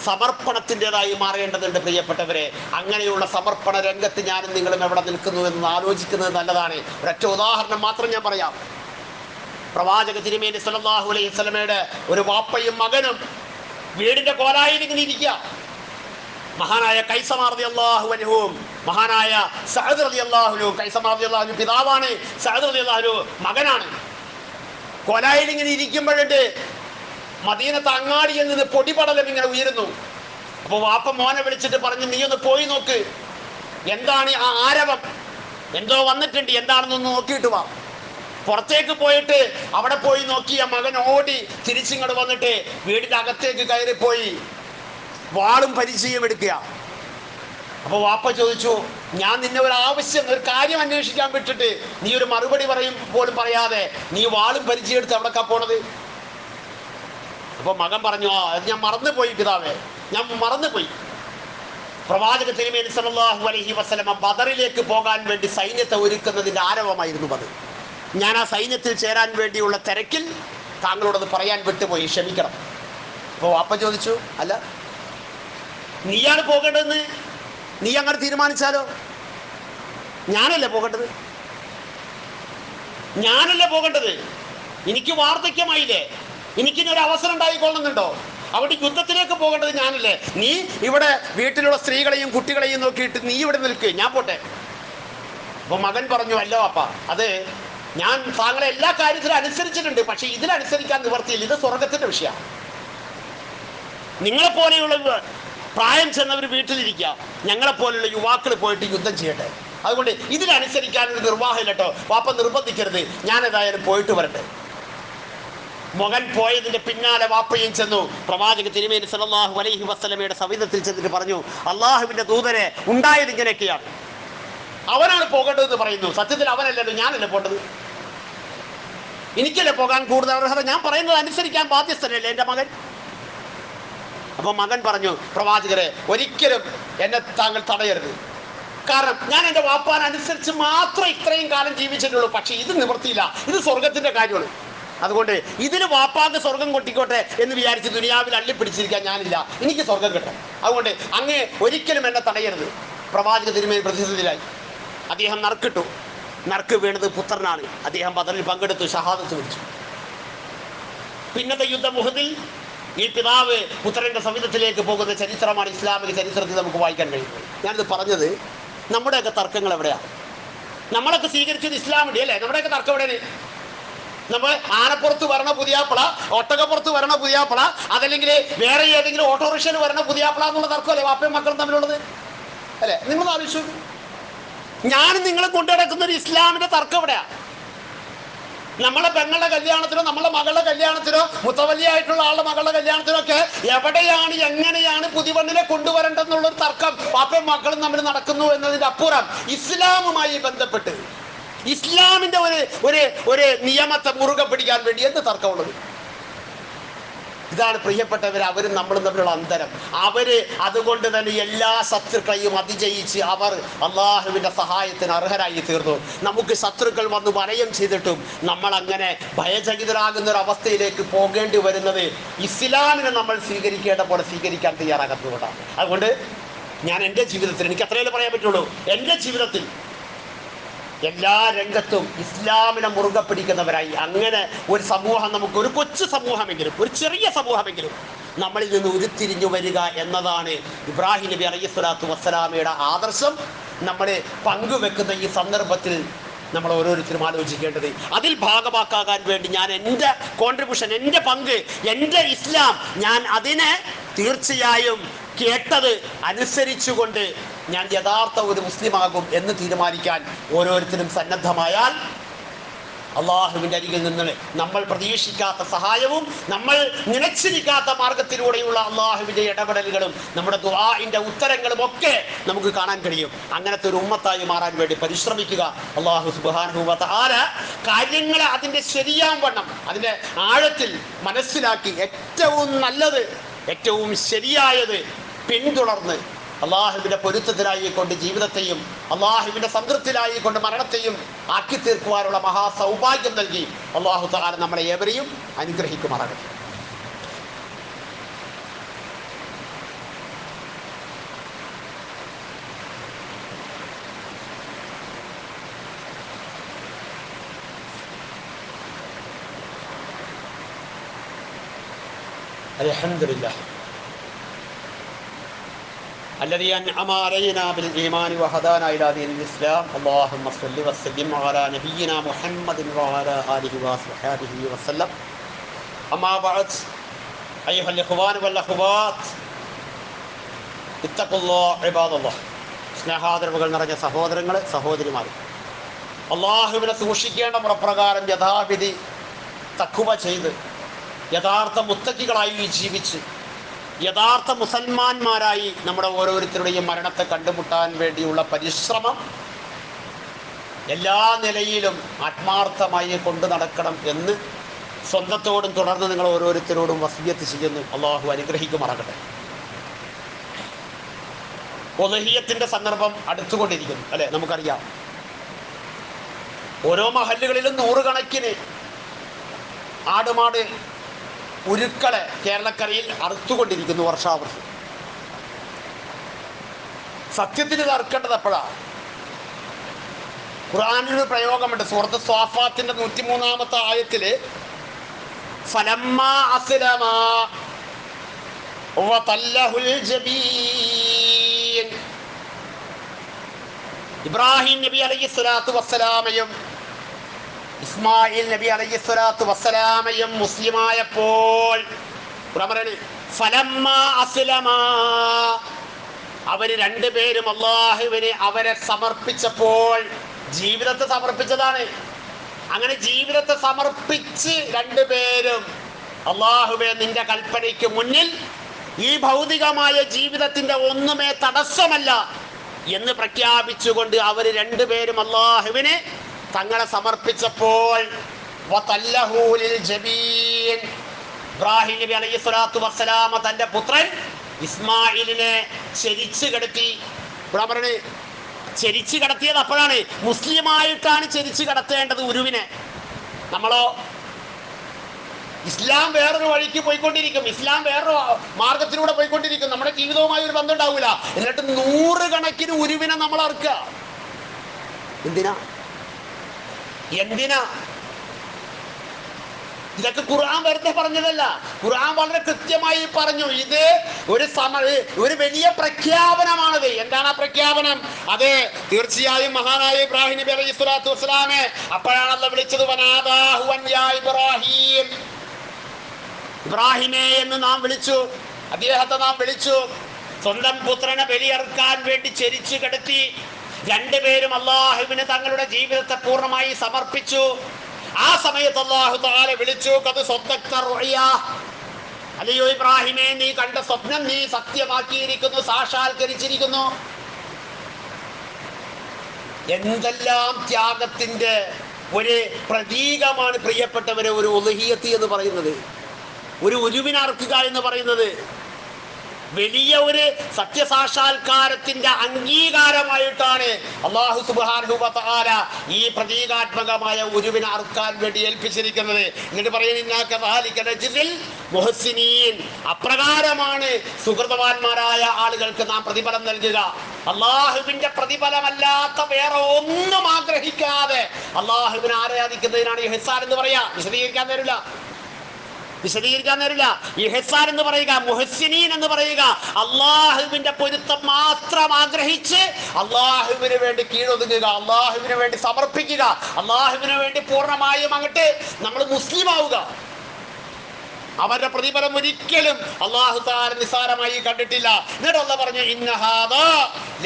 സമർപ്പണത്തിൻ്റെതായി മാറേണ്ടതുണ്ട് പ്രിയപ്പെട്ടവരെ. അങ്ങനെയുള്ള സമർപ്പണ രംഗത്ത് ഞാനും നിങ്ങളും എവിടെ നിൽക്കുന്നു എന്ന് ആലോചിക്കുന്നത് നല്ലതാണ്. ഒരൊറ്റ ഉദാഹരണം മാത്രം ഞാൻ പറയാം. പ്രവാചക തിരുമേനി സല്ലല്ലാഹു അലൈഹി വസല്ലമയുടെ ഒരു വാപ്പയും മകനും വീടിന്റെ കോലായിൽ ഇങ്ങനെ ഇരിക്കുക. മഹാനായ കൈസമ റളിയല്ലാഹു അൻഹുവും മഹാനായ സഅദ് റളിയല്ലാഹു അൻഹു, കൈസമ റളിയല്ലാഹു അൻഹു പിതാവാണ്, സഅദ് റളിയല്ലാഹു അൻഹു മകനാണ്. കോലായിൽ ഇങ്ങനെ ഇരിക്കുമ്പോഴുണ്ട് മദീനത്ത് അങ്ങാടിയിൽ നിന്ന് പൊടിപടലം ഇങ്ങനെ ഉയരുന്നു. അപ്പോൾ വാപ്പ മോനെ വിളിച്ചിട്ട് പറഞ്ഞു, നീ ഒന്ന് പോയി നോക്ക്, എന്താണ് ആ ആരവം, എന്തോ വന്നിട്ടുണ്ട്, എന്താണെന്നൊന്ന് നോക്കിയിട്ട് വാ. പുറത്തേക്ക് പോയിട്ട് അവിടെ പോയി നോക്കിയ മകൻ ഓടി തിരിച്ചിങ്ങോട്ട് വന്നിട്ട് വീടിന്റെ അകത്തേക്ക് കയറിപ്പോയി. വാളും പരിചയം എടുക്കുക. അപ്പോൾ വാപ്പ ചോദിച്ചു, ഞാൻ നിന്നെ ഒരു ആവശ്യം, ഒരു കാര്യം അന്വേഷിക്കാൻ വിട്ടിട്ട് നീ ഒരു മറുപടി പോലും പറയാതെ നീ വാളും പരിചയം എടുത്ത് എവിടേക്കാ പോണത്? അപ്പോൾ മകൻ പറഞ്ഞു, അത് ഞാൻ മറന്നുപോയി പിതാവേ, ഞാൻ മറന്നുപോയി. പ്രവാചക തിരുമേനി സല്ലല്ലാഹു അലൈഹി വസല്ലമ ബദറിലേക്ക് പോകാൻ വേണ്ടി സൈന്യത്തെ ഒരുക്കുന്നതിൻ്റെ ആരവമായിരുന്നു അത്. ഞാൻ ആ സൈന്യത്തിൽ ചേരാൻ വേണ്ടിയുള്ള തിരക്കിൽ താങ്കളോടത് പറയാൻ വിട്ടുപോയി, ക്ഷമിക്കണം. അപ്പോൾ വാപ്പ ചോദിച്ചു, അല്ല നീയാണ് പോകേണ്ടതെന്ന് നീ അങ്ങനെ തീരുമാനിച്ചാലോ? ഞാനല്ലേ പോകേണ്ടത്? എനിക്ക് വാർദ്ധക്യമായില്ലേ? എനിക്കിനൊരു അവസരം ഉണ്ടായിക്കൊള്ളുന്നുണ്ടോ? അവിടെ യുദ്ധത്തിലേക്ക് പോകേണ്ടത് ഞാനല്ലേ? നീ ഇവിടെ വീട്ടിലുള്ള സ്ത്രീകളെയും കുട്ടികളെയും നോക്കിയിട്ട് നീ ഇവിടെ നിൽക്കുക, ഞാൻ പോട്ടെ. അപ്പോൾ മകൻ പറഞ്ഞു, അല്ലോ അപ്പ, അത് ഞാൻ താങ്കളെ എല്ലാ കാര്യത്തിലും അനുസരിച്ചിട്ടുണ്ട്, പക്ഷെ ഇതിലനുസരിക്കാൻ നിവർത്തിയില്ല. ഇത് സ്വർഗത്തിന്റെ വിഷയമാണ്. നിങ്ങളെപ്പോലെയുള്ള പ്രായം ചെന്നവർ വീട്ടിലിരിക്കുക, ഞങ്ങളെപ്പോലെയുള്ള യുവാക്കൾ പോയിട്ട് യുദ്ധം ചെയ്യട്ടെ. അതുകൊണ്ട് ഇതിലനുസരിക്കാനൊരു നിർവാഹമില്ല കേട്ടോ, വാപ്പ നിർബന്ധിക്കരുത്, ഞാൻ ഏതായാലും പോയിട്ട് വരട്ടെ. മകൻ പോയതിന്റെ പിന്നാലെ വാപ്പയും ചെന്നു. പ്രവാചക തിരുമേനി സല്ലല്ലാഹു അലൈഹി വസല്ലമയുടെ സവിധത്തിൽ ചെന്നിട്ട് പറഞ്ഞു, അള്ളാഹുവിന്റെ ദൂതരെ, ഉണ്ടായത് ഇങ്ങനെയൊക്കെയാണ്. അവനാണ് പോകേണ്ടതെന്ന് പറയുന്നു. സത്യത്തിൽ അവനല്ലല്ലോ, ഞാനല്ലേ പോകേണ്ടത്? എനിക്കല്ലേ പോകാൻ കൂടുതൽ അർഹത? ഞാൻ പറയുന്നത് അനുസരിക്കാൻ ബാധ്യസ്ഥനല്ലേ എൻ്റെ മകൻ? അപ്പൊ മകൻ പറഞ്ഞു, പ്രവാചകരെ, ഒരിക്കലും എന്നെ താങ്കൾ തടയരുത്. കാരണം ഞാൻ എൻ്റെ വാപ്പാനനുസരിച്ച് മാത്രമേ ഇത്രയും കാലം ജീവിച്ചിട്ടുള്ളൂ. പക്ഷെ ഇത് നിവൃത്തിയില്ല, ഇത് സ്വർഗത്തിന്റെ കാര്യമാണ്. അതുകൊണ്ട് ഇതിന് വാപ്പാക്ക് സ്വർഗം കൊട്ടിക്കോട്ടെ എന്ന് വിചാരിച്ച് ദുനിയാവിൽ അള്ളിപ്പിടിച്ചിരിക്കാൻ ഞാനില്ല, എനിക്ക് സ്വർഗം കിട്ടും. അതുകൊണ്ട് അങ്ങേ ഒരിക്കലും എന്നെ തടയരുത്. പ്രവാചക തിരുമേനി പ്രതിസന്ധിയിലായി. അദ്ദേഹം നറുക്കിട്ടു. നറുക്ക് വീണത് പുത്രനാണ്. അദ്ദേഹം ബദറിൽ പങ്കെടുത്തു, ഷഹാദത്ത് വിളിച്ചു. പിന്നത്തെ യുദ്ധം ഉഹദിൽ ഈ പിതാവ് പുത്രന്റെ സവിധത്തിലേക്ക് പോകുന്ന ചരിത്രമാണ് ഇസ്ലാമിക ചരിത്രത്തിൽ നമുക്ക് വായിക്കാൻ കഴിയുന്നത്. ഞാനിത് പറഞ്ഞത്, നമ്മുടെയൊക്കെ തർക്കങ്ങൾ എവിടെയാണ്? നമ്മളൊക്കെ സ്വീകരിച്ചത് ഇസ്ലാമിൻ്റെ അല്ലേ? നമ്മുടെയൊക്കെ തർക്കം എവിടെയാണ്? നമ്മൾ ആനപ്പുറത്ത് വരണ പുതിയാപ്പള, ഒട്ടകപ്പുറത്ത് വരണ പുതിയാപ്പള, അതല്ലെങ്കിൽ വേറെ ഏതെങ്കിലും ഓട്ടോറിക്ഷയിൽ വരണ പുതിയാപ്പള എന്നുള്ള തർക്കമല്ലേ വാപ്പയും മക്കളും തമ്മിലുള്ളത് അല്ലേ? നിങ്ങൾ ആലോചിച്ചു. ഞാനും നിങ്ങളെ കൊണ്ടു നടക്കുന്ന ഒരു ഇസ്ലാമിന്റെ തർക്കം എവിടെയാണ്? നമ്മളെ പെങ്ങളുടെ കല്യാണത്തിനോ നമ്മളെ മകളുടെ കല്യാണത്തിനോ മുത്തവല്ലിയായിട്ടുള്ള ആളുടെ മകളുടെ കല്യാണത്തിനോ ഒക്കെ എവിടെയാണ്, എങ്ങനെയാണ് പുതിയവണ്ണിനെ കൊണ്ടുവരേണ്ടെന്നുള്ളൊരു തർക്കം പാപ്പയും മക്കളും തമ്മിൽ നടക്കുന്നു എന്നതിൻ്റെ അപ്പുറം ഇസ്ലാമുമായി ബന്ധപ്പെട്ട് ഇസ്ലാമിന്റെ ഒരു നിയമത്തെ മുറുകെ പിടിക്കാൻ വേണ്ടി എന്ത് തർക്കമുള്ളത്? ഇതാണ് പ്രിയപ്പെട്ടവർ, അവരും നമ്മളും തമ്മിലുള്ള അന്തരം. അവര് അതുകൊണ്ട് തന്നെ എല്ലാ ശത്രുക്കളെയും അതിജയിച്ച് അവർ അള്ളാഹുവിന്റെ സഹായത്തിന് അർഹരായി തീർന്നു. നമുക്ക് ശത്രുക്കൾ വന്ന് വലയം ചെയ്തിട്ടും നമ്മൾ അങ്ങനെ ഭയചകിതരാകുന്ന ഒരു അവസ്ഥയിലേക്ക് പോകേണ്ടി വരുന്നത് ഇസ്ലാമിനെ നമ്മൾ സ്വീകരിക്കേണ്ട പോലെ സ്വീകരിക്കാൻ തയ്യാറാകുന്നതുകൊണ്ടാണ്. അതുകൊണ്ട് ഞാൻ എൻ്റെ ജീവിതത്തിൽ, എനിക്ക് അത്രയല്ലേ പറയാൻ പറ്റുള്ളൂ, എൻ്റെ ജീവിതത്തിൽ എല്ലാ രംഗത്തും ഇസ്ലാമിനെ മുറുകെ പിടിക്കുന്നവരായി അങ്ങനെ ഒരു സമൂഹം, നമുക്ക് ഒരു കൊച്ചു സമൂഹമെങ്കിലും, ഒരു ചെറിയ സമൂഹമെങ്കിലും നമ്മളിൽ നിന്ന് ഉരുത്തിരിഞ്ഞു വരിക എന്നതാണ് ഇബ്രാഹിം നബി അലൈഹിസ്സലാത്തു വസ്സലാമയുടെ ആദർശം. നമ്മൾ പങ്കുവെക്കുന്ന ഈ സന്ദർഭത്തിൽ നമ്മൾ ഓരോരുത്തരും ആലോചിക്കേണ്ടത്, അതിൽ ഭാഗമാക്കാൻ വേണ്ടി ഞാൻ എൻ്റെ കോൺട്രിബ്യൂഷൻ, എൻ്റെ പങ്ക്, എൻ്റെ ഇസ്ലാം, ഞാൻ അതിനെ തീർച്ചയായും കേട്ടത് അനുസരിച്ചുകൊണ്ട് ഞാൻ യഥാർത്ഥ ഒരു മുസ്ലിമാകും എന്ന് തീരുമാനിക്കാൻ ഓരോരുത്തരും സന്നദ്ധമായാൽ അള്ളാഹുവിൻ്റെ അരികിൽ നിന്ന് നമ്മൾ പ്രതീക്ഷിക്കാത്ത സഹായവും നമ്മൾ നിലച്ചിരിക്കാത്ത മാർഗത്തിലൂടെയുള്ള അള്ളാഹുവിൻ്റെ ഇടപെടലുകളും നമ്മുടെ ദുആഇന്റെ ഉത്തരങ്ങളും ഒക്കെ നമുക്ക് കാണാൻ കഴിയും. അങ്ങനത്തെ ഒരു ഉമ്മത്തായി മാറാൻ വേണ്ടി പരിശ്രമിക്കുക. അള്ളാഹു സുബ്ഹാനഹു വ തആല കാര്യങ്ങളെ അതിൻ്റെ ശരിയാം വണ്ണം, അതിൻ്റെ ആഴത്തിൽ മനസ്സിലാക്കി ഏറ്റവും നല്ലത്, ഏറ്റവും ശരിയായത് പിന്തുടർന്ന് അള്ളാഹുവിന്റെ പൊരുത്തത്തിലായിക്കൊണ്ട് ജീവിതത്തെയും അള്ളാഹുവിന്റെ സംതൃപ്തിയിലായിക്കൊണ്ട് മരണത്തെയും ആക്കി തീർക്കുവാനുള്ള മഹാസൗഭാഗ്യം നൽകി അള്ളാഹു തആല നമ്മളെ ഏവരെയും അനുഗ്രഹിക്കുമാറാകട്ടെ. അൽഹംദുലില്ലാഹ് الذي أنعم علينا بالإيمان وهدانا إلى دين الإسلام. اللهم صل وسلم على نبينا محمد وعلى آله وصحبه وسلم. أما بعد أيها الإخوان والأخوات اتقوا الله عباد الله. സ്നേഹാദരവുകൾ നിറഞ്ഞ സഹോദരങ്ങളെ, സഹോദരിമാരെ, അള്ളാഹുവിനെ സൂക്ഷിക്കേണ്ട മുറപ്രകാരം യഥാവിധി തഖ്വ ചെയ്ത് യഥാർത്ഥ മുത്തഖികളായി ജീവിച്ച് യഥാർത്ഥ മുസൽമാന്മാരായി നമ്മുടെ ഓരോരുത്തരുടെയും മരണത്തെ കണ്ടുമുട്ടാൻ വേണ്ടിയുള്ള പരിശ്രമം എല്ലാ നിലയിലും ആത്മാർത്ഥമായി കൊണ്ടു നടക്കണം എന്ന് സ്വന്തത്തോടും തുടർന്ന് നിങ്ങൾ ഓരോരുത്തരോടും വസിയത്ത് ചെയ്യുന്നു. അള്ളാഹു അനുഗ്രഹിക്കുമാറാകട്ടെ. ഉദ്ഹിയ്യത്തിന്റെ സന്ദർഭം അടുത്തുകൊണ്ടിരിക്കുന്നു അല്ലെ, നമുക്കറിയാം. ഓരോ മഹല്ലുകളിലും നൂറുകണക്കിന് ആടുമാട് ഉരുക്കളെ കേരളക്കരയിൽ അറുത്തുകൊണ്ടിരിക്കുന്നു വർഷാവർഷം. സത്യത്തിന് ഇത് അറുക്കേണ്ടത് എപ്പോഴാണ്? ഖുർആനിലൊരു പ്രയോഗമുണ്ട്. സൂറത്ത് സ്വാഫാത്തിന്റെ 103-ാമത്തെ ആയത്തില് ഫലമ്മാ അസ്ലമാ വതല്ലഹുൽ ജബീൻ, ഇബ്രാഹിം നബി അലൈഹിസ്സലാത്തു വസ്സലാമയും ഇസ്മായിൽ നബി അലൈഹിസ്സലാത്തു വസ്സലാമയും മുസ്ലിമായപ്പോൾ ഫലമ്മാ അസ്ലമാ, അവര് രണ്ടുപേരും അല്ലാഹുവിനെ അവരെ സമർപ്പിച്ചപ്പോൾ, ജീവിതത്തെ സമർപ്പിച്ചതാണ്. അങ്ങനെ ജീവിതത്തെ സമർപ്പിച്ച് രണ്ടുപേരും അല്ലാഹുവേ നിന്റെ കൽപ്പനയ്ക്ക് മുന്നിൽ ഈ ഭൗതികമായ ജീവിതത്തിന്റെ ഒന്നുമേ തടസ്സമല്ല എന്ന് പ്രഖ്യാപിച്ചുകൊണ്ട് അവർ രണ്ടുപേരും അല്ലാഹുവിനെ തങ്ങളെ സമർപ്പിച്ചപ്പോൾ ഇബ്രാഹിം നബി അലൈഹിസ്സലാത്തു വസ്സലാമ തന്റെ പുത്രൻ ഇസ്മായിലിനെ ചെരിച്ചു കിടത്തി. ചെരിച്ചു കടത്തിയത് അപ്പോഴാണ്. മുസ്ലിമായിട്ടാണ് ചെരിച്ചു കടത്തേണ്ടത് ഉരുവിനെ. നമ്മളോ ഇസ്ലാം വേറൊരു വഴിക്ക് പോയിക്കൊണ്ടിരിക്കും, ഇസ്ലാം വേറൊരു മാർഗത്തിലൂടെ പോയിക്കൊണ്ടിരിക്കും. നമ്മുടെ ജീവിതവുമായി ഒരു ബന്ധം ഉണ്ടാവില്ല. എന്നിട്ട് നൂറുകണക്കിന് ഉരുവിനെ നമ്മൾ അറുക്കുക. എന്തിനാ? ഇതൊക്കെ ഖുർആൻ വെറുതെ പറഞ്ഞതല്ല. ഖുർആൻ വളരെ കൃത്യമായി പറഞ്ഞു. ഇത് ഒരു വലിയ പ്രഖ്യാപനമാണത്. എന്താണ് ആ പ്രഖ്യാപനം? അത് തീർച്ചയായും മഹാനായ ഇബ്രാഹിം നബി അലൈഹിസ്സലാത്തു വസ്സലാമെ അപ്പോഴാണല്ലോ വിളിച്ചത്, വനാദാഹു അൻ യാ ഇബ്രാഹിം, ഇബ്രാഹിമേ എന്ന് നാം വിളിച്ചു, അദ്ദേഹത്തെ നാം വിളിച്ചു. സ്വന്തം പുത്രനെ ബലിയറുക്കാൻ വേണ്ടി ചെരിച്ചു കിടത്തി രണ്ടുപേരും അല്ലാഹുവിന് തങ്ങളുടെ ജീവിതത്തെ പൂർണ്ണമായി സമർപ്പിച്ചു. ആ സമയത്ത് അല്ലാഹു തആല വിളിച്ചു, ഖദ് സദ്ദഖ്ത റുഅ്യാ, അല്ലയോ ഇബ്രാഹിമേ നീ കണ്ട സ്വപ്നം നീ സത്യമാക്കിയിരിക്കുന്നു, സാക്ഷാത്കരിച്ചിരിക്കുന്നു. എന്തെല്ലാം ത്യാഗത്തിന്റെ ഒരു പ്രതീകമാണ് പ്രിയപ്പെട്ടവരെ ഒരു ഉദ്ഹിയ്യത്ത് എന്ന് പറയുന്നത്, ഒരു ഉരുവിനറുക്കുക എന്ന് പറയുന്നത്. വലിയ ഒരു സത്യസാക്ഷാത്കാരത്തിന്റെ അംഗീകാരമായിട്ടാണ് അല്ലാഹു സുബ്ഹാനഹു വ തആല ഈ പ്രതീകാത്മകമായ ഉരുവിനെ അറുക്കാൻ വേണ്ടി ഏൽപ്പിച്ചിരിക്കുന്നത്. എന്നിട്ട് പറയുന്നത് അപ്രകാരമാണ് സുഹൃതവാന്മാരായ ആളുകൾക്ക് നാം പ്രതിഫലം നൽകുക. അള്ളാഹുവിന്റെ പ്രതിഫലമല്ലാത്ത വേറെ ഒന്നും ആഗ്രഹിക്കാതെ അള്ളാഹുവിനെ ആരാധിക്കുന്നതിനാണ് ഇഹ്സാൻ എന്ന് പറയാ. വിശദീകരിക്കാൻ തരില്ല. ഇഹ്സാൻ എന്ന് പറയുക, മുഹ്സിനീൻ എന്ന് പറയുക, അള്ളാഹുവിന്റെ പൊരുത്തം മാത്രം ആഗ്രഹിച്ച് അള്ളാഹുവിന് വേണ്ടി കീഴൊതുങ്ങുക, അള്ളാഹുവിന് വേണ്ടി സമർപ്പിക്കുക, അള്ളാഹുവിന് വേണ്ടി പൂർണ്ണമായും അങ്ങോട്ട് നമ്മൾ മുസ്ലിം ആവുക. അവരുടെ പ്രതിഫലം ഒരിക്കലും അല്ലാഹു തആല നിസ്സാരമായി കണ്ടിട്ടില്ല. എന്നിട്ട് അല്ലാഹു പറഞ്ഞു, ഇന്നഹാദാ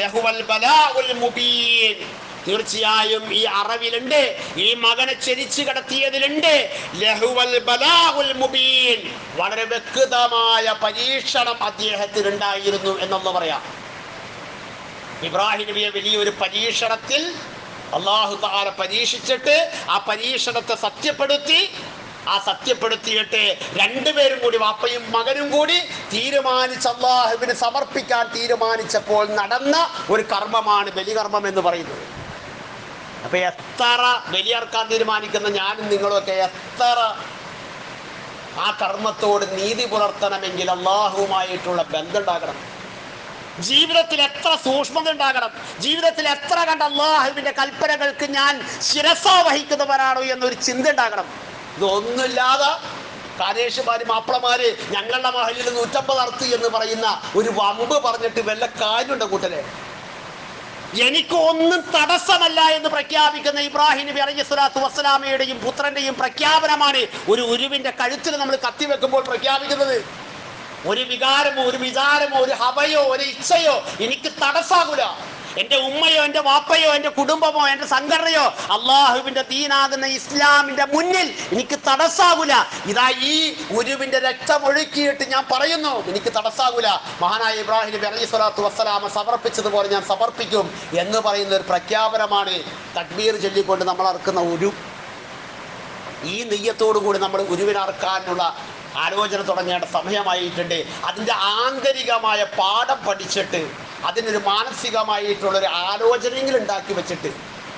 ലഹുവൽ ബലാഉൽ മുബീൻ, തീർച്ചയായും ഈ അറിവിലുണ്ട്, ഈ മകനെ ചെരിച്ചു കടത്തിയതിലുണ്ട് ലഹുവൽ ബലാഉൽ മുബീൻ, വളരെ വ്യക്തമായ പരീക്ഷണം അദ്ദേഹത്തിന് ഉണ്ടായിരുന്നു എന്നൊന്ന് പറയാം. ഇബ്രാഹിം നബിയെ വലിയൊരു പരീക്ഷണത്തിൽ അല്ലാഹു തആല പരീക്ഷിച്ചിട്ട് ആ പരീക്ഷണത്തെ സത്യപ്പെടുത്തിയിട്ട് രണ്ടുപേരും കൂടി, വാപ്പയും മകനും കൂടി അല്ലാഹുവിന് സമർപ്പിക്കാൻ തീരുമാനിച്ചപ്പോൾ നടന്ന ഒരു കർമ്മമാണ് ബലികർമ്മം എന്ന് പറയുന്നത്. അപ്പൊ എത്ര ബലിയർക്കാൻ തീരുമാനിക്കുന്ന ഞാനും നിങ്ങളുമൊക്കെ എത്ര ആ കർമ്മത്തോട് നീതി പുലർത്തണമെങ്കിൽ അല്ലാഹുവുമായിട്ടുള്ള ബന്ധം ഉണ്ടാകണം. ജീവിതത്തിൽ എത്ര സൂക്ഷ്മത ഉണ്ടാകണം. ജീവിതത്തിൽ എത്ര കണ്ട് അല്ലാഹുവിന്റെ കൽപ്പനകൾക്ക് ഞാൻ ശിരസ വഹിക്കുന്നവരാണോ എന്നൊരു ചിന്ത ഉണ്ടാകണം. ഇതൊന്നുമില്ലാതെ കാരേഷുമാര് മാപ്പിളമാര് ഞങ്ങളുടെ മഹലിൽ 150 അറുത്ത് എന്ന് പറയുന്ന ഒരു വമ്പ് പറഞ്ഞിട്ട് വല്ല കാര്യമുണ്ടോ കൂട്ടരെ? എനിക്ക് ഒന്നും തടസ്സമല്ല എന്ന് പ്രഖ്യാപിക്കുന്ന ഇബ്രാഹിം നബി അലൈഹിസ്സലാത്തു വസ്സലാമയുടെയും പുത്രന്റെയും പ്രഖ്യാപനമാണ് ഒരു ഉരുവിന്റെ കഴുത്തിൽ നമ്മൾ കത്തിവെക്കുമ്പോൾ പ്രഖ്യാപിക്കുന്നത്. ഒരു വികാരമോ ഒരു വിചാരമോ ഒരു ഹവയോ ഒരു ഇച്ഛയോ എനിക്ക് തടസ്സാകൂല. എൻ്റെ ഉമ്മയോ എൻ്റെ വാപ്പയോ എൻ്റെ കുടുംബമോ എൻ്റെ സംഘടനയോ അള്ളാഹുവിൻ്റെ ദീനാകുന്ന ഇസ്ലാമിൻ്റെ മുന്നിൽ എനിക്ക് തടസ്സാകൂല. ഇതാ ഈ ഗുരുവിൻ്റെ രക്തമൊഴുക്കിയിട്ട് ഞാൻ പറയുന്നു, എനിക്ക് തടസ്സാകൂല. മഹാനായ ഇബ്രാഹിം നബി അലൈഹി സ്വലാത്തു വസ്സലാമ സമർപ്പിച്ചതുപോലെ ഞാൻ സമർപ്പിക്കും എന്ന് പറയുന്ന ഒരു പ്രഖ്യാപനമാണ് തക്ബീർ ചൊല്ലിക്കൊണ്ട് നമ്മൾ അറക്കുന്ന ഉരു. ഈ നെയ്യത്തോടു കൂടി നമ്മൾ ഉരുവിനറക്കാനുള്ള ആലോചന തുടങ്ങേണ്ട സമയമായിട്ടുണ്ട്. അതിൻ്റെ ആന്തരികമായ പാഠം പഠിച്ചിട്ട് അതിനൊരു മാനസികമായിട്ടുള്ളൊരു ആലോചനയെങ്കിലും ഉണ്ടാക്കി വെച്ചിട്ട്,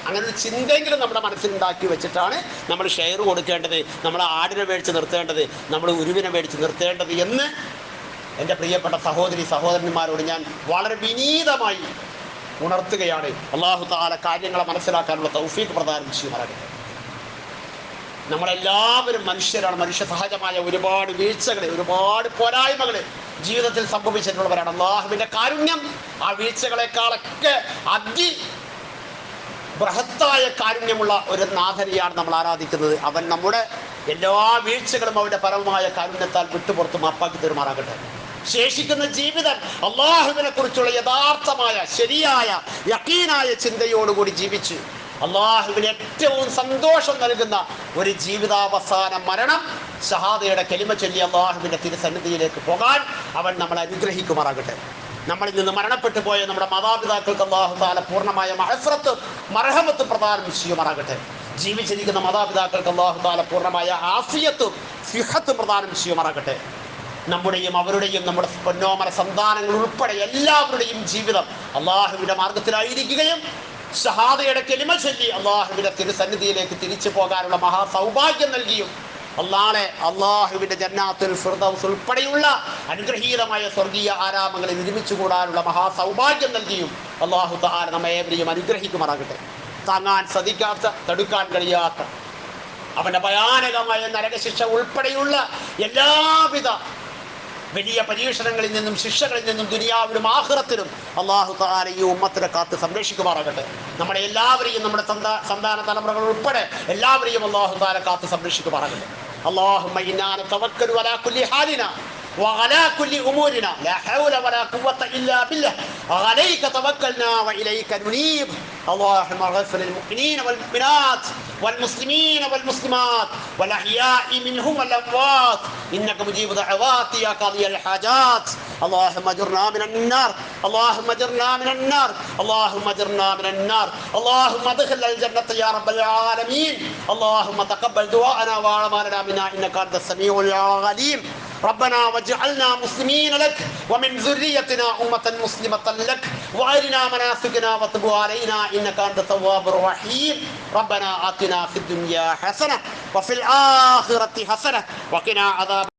അങ്ങനെ ഒരു ചിന്തയെങ്കിലും നമ്മുടെ മനസ്സിലുണ്ടാക്കി വെച്ചിട്ടാണ് നമ്മൾ ഷെയർ കൊടുക്കേണ്ടത്, നമ്മൾ ആടിനെ മേടിച്ച് നിർത്തേണ്ടത്, നമ്മൾ ഉരുവിനെ മേടിച്ച് നിർത്തേണ്ടത് എന്ന് എൻ്റെ പ്രിയപ്പെട്ട സഹോദരി സഹോദരന്മാരോട് ഞാൻ വളരെ വിനീതമായി ഉണർത്തുകയാണ്. അല്ലാഹു തആല കാര്യങ്ങളെ മനസ്സിലാക്കാനുള്ള തൗഫീഖ് പ്രദാനം ചെയ്യുമാറാകട്ടെ. നമ്മളെല്ലാവരും മനുഷ്യരാണ്. മനുഷ്യ സഹജമായ ഒരുപാട് വീഴ്ചകൾ, ഒരുപാട് പോരായ്മകൾ ജീവിതത്തിൽ സംഭവിച്ചിട്ടുള്ളവരാണ്. അല്ലാഹുവിൻ്റെ കാരുണ്യം ആ വീഴ്ചകളെക്കാളൊക്കെ ബൃഹത്തായ കാരുണ്യമുള്ള ഒരു നാഥനെയാണ് നമ്മൾ ആരാധിക്കുന്നത്. അവൻ നമ്മുടെ എല്ലാ വീഴ്ചകളും അവൻ്റെ പരമമായ കാരുണ്യത്താൽ വിട്ടുപുറത്ത് മാപ്പാക്കി തരുമാറാകട്ടെ. ശേഷിക്കുന്ന ജീവിതം അള്ളാഹുവിനെ കുറിച്ചുള്ള യഥാർത്ഥമായ ശരിയായ യഖീനായ ചിന്തയോടുകൂടി ജീവിച്ച് അള്ളാഹുവിന് ഏറ്റവും സന്തോഷം നൽകുന്ന ഒരു ജീവിതാവസാന മരണം, ഷഹാദയുടെ കലിമ ചൊല്ലി അള്ളാഹുവിൻ്റെ തിരുസന്നിധിയിലേക്ക് പോകാൻ അവൻ നമ്മളെ അനുഗ്രഹിക്കുമാറാകട്ടെ. നമ്മളിൽ നിന്ന് മരണപ്പെട്ടു പോയ നമ്മുടെ മാതാപിതാക്കൾക്ക് അല്ലാഹു തആല പൂർണ്ണമായ മഅ്ഫിറത്തും മർഹമത്തും പ്രദാനം ചെയ്യുമാറാകട്ടെ. ജീവിച്ചിരിക്കുന്ന മാതാപിതാക്കൾക്ക് അല്ലാഹു തആല പൂർണ്ണമായ ആഫിയത്തും സിഹത്തും പ്രദാനം ചെയ്യുമാറാകട്ടെ. നമ്മുടെയും അവരുടെയും നമ്മുടെ പൊന്നോമന സന്താനങ്ങൾ ഉൾപ്പെടെ എല്ലാവരുടെയും ജീവിതം അള്ളാഹുവിൻ്റെ മാർഗത്തിലായിരിക്കുകയും ഷഹാദയുടെ കലിമ ചൊല്ലി അള്ളാഹുവിൻ്റെ തിരുസന്നിധിയിലേക്ക് തിരിച്ചു പോകാനുള്ള മഹാസൗഭാഗ്യം നൽകിയും അള്ളാഹുവിൻ്റെ ജന്നാത്തുൽ ഫിർദൗസ് ഉൾപ്പെടെയുള്ള അനുഗ്രഹീതമായ സ്വർഗീയ ആരാമങ്ങളിൽ ഒരുമിച്ച് കൂടാനുള്ള മഹാസൗഭാഗ്യം നൽകിയും അള്ളാഹു തആല നമ്മെ ഏവരെയും അനുഗ്രഹിക്കുമാറാകട്ടെ. താങ്ങാൻ സാധിക്കാത്ത, തടുക്കാൻ കഴിയാത്ത അവൻ്റെ ഭയാനകമായ നരകശിക്ഷ ഉൾപ്പെടെയുള്ള എല്ലാവിധ വലിയ പരീക്ഷണങ്ങളിൽ നിന്നും ശിക്ഷകളിൽ നിന്നും ദുനിയാവിലും ആഖിറത്തിലും അല്ലാഹു തആല ഈ ഉമ്മത്തിനെ കാത്ത് സംരക്ഷിക്കുമാറാകട്ടെ. നമ്മുടെ എല്ലാവരെയും, നമ്മുടെ സന്താന തലമുറകൾ ഉൾപ്പെടെ എല്ലാവരെയും അല്ലാഹു തആല കാത്ത് സംരക്ഷിക്കുമാറാകട്ടെ. اللهم إنا نتوكل على كل حالنا وعلى كل أمورنا لا حول ولا قوة إلا بالله عليك توكلنا وإليك ننيب. اللهم اغفر للمؤمنين والمؤمنات والمسلمين والمسلمات والأحياء منهم والأموات إنك مجيب دعوات يا قاضي الحاجات. اللهم اجرنا من النار، اللهم اجرنا من النار، اللهم اجرنا من النار، اللهم ادخلنا الجنة يا رب العالمين. اللهم تقبل دعاءنا وأعمالنا منا إنك أنت السميع العليم. ربنا واجعلنا مسلمين لك ومن ذريتنا أمة مسلمة لك وأرنا مناسكنا وتب علينا إنك أنت التواب الرحيم. ربنا آتنا في الدنيا حسنة وفي الآخرة حسنة وقنا عذاب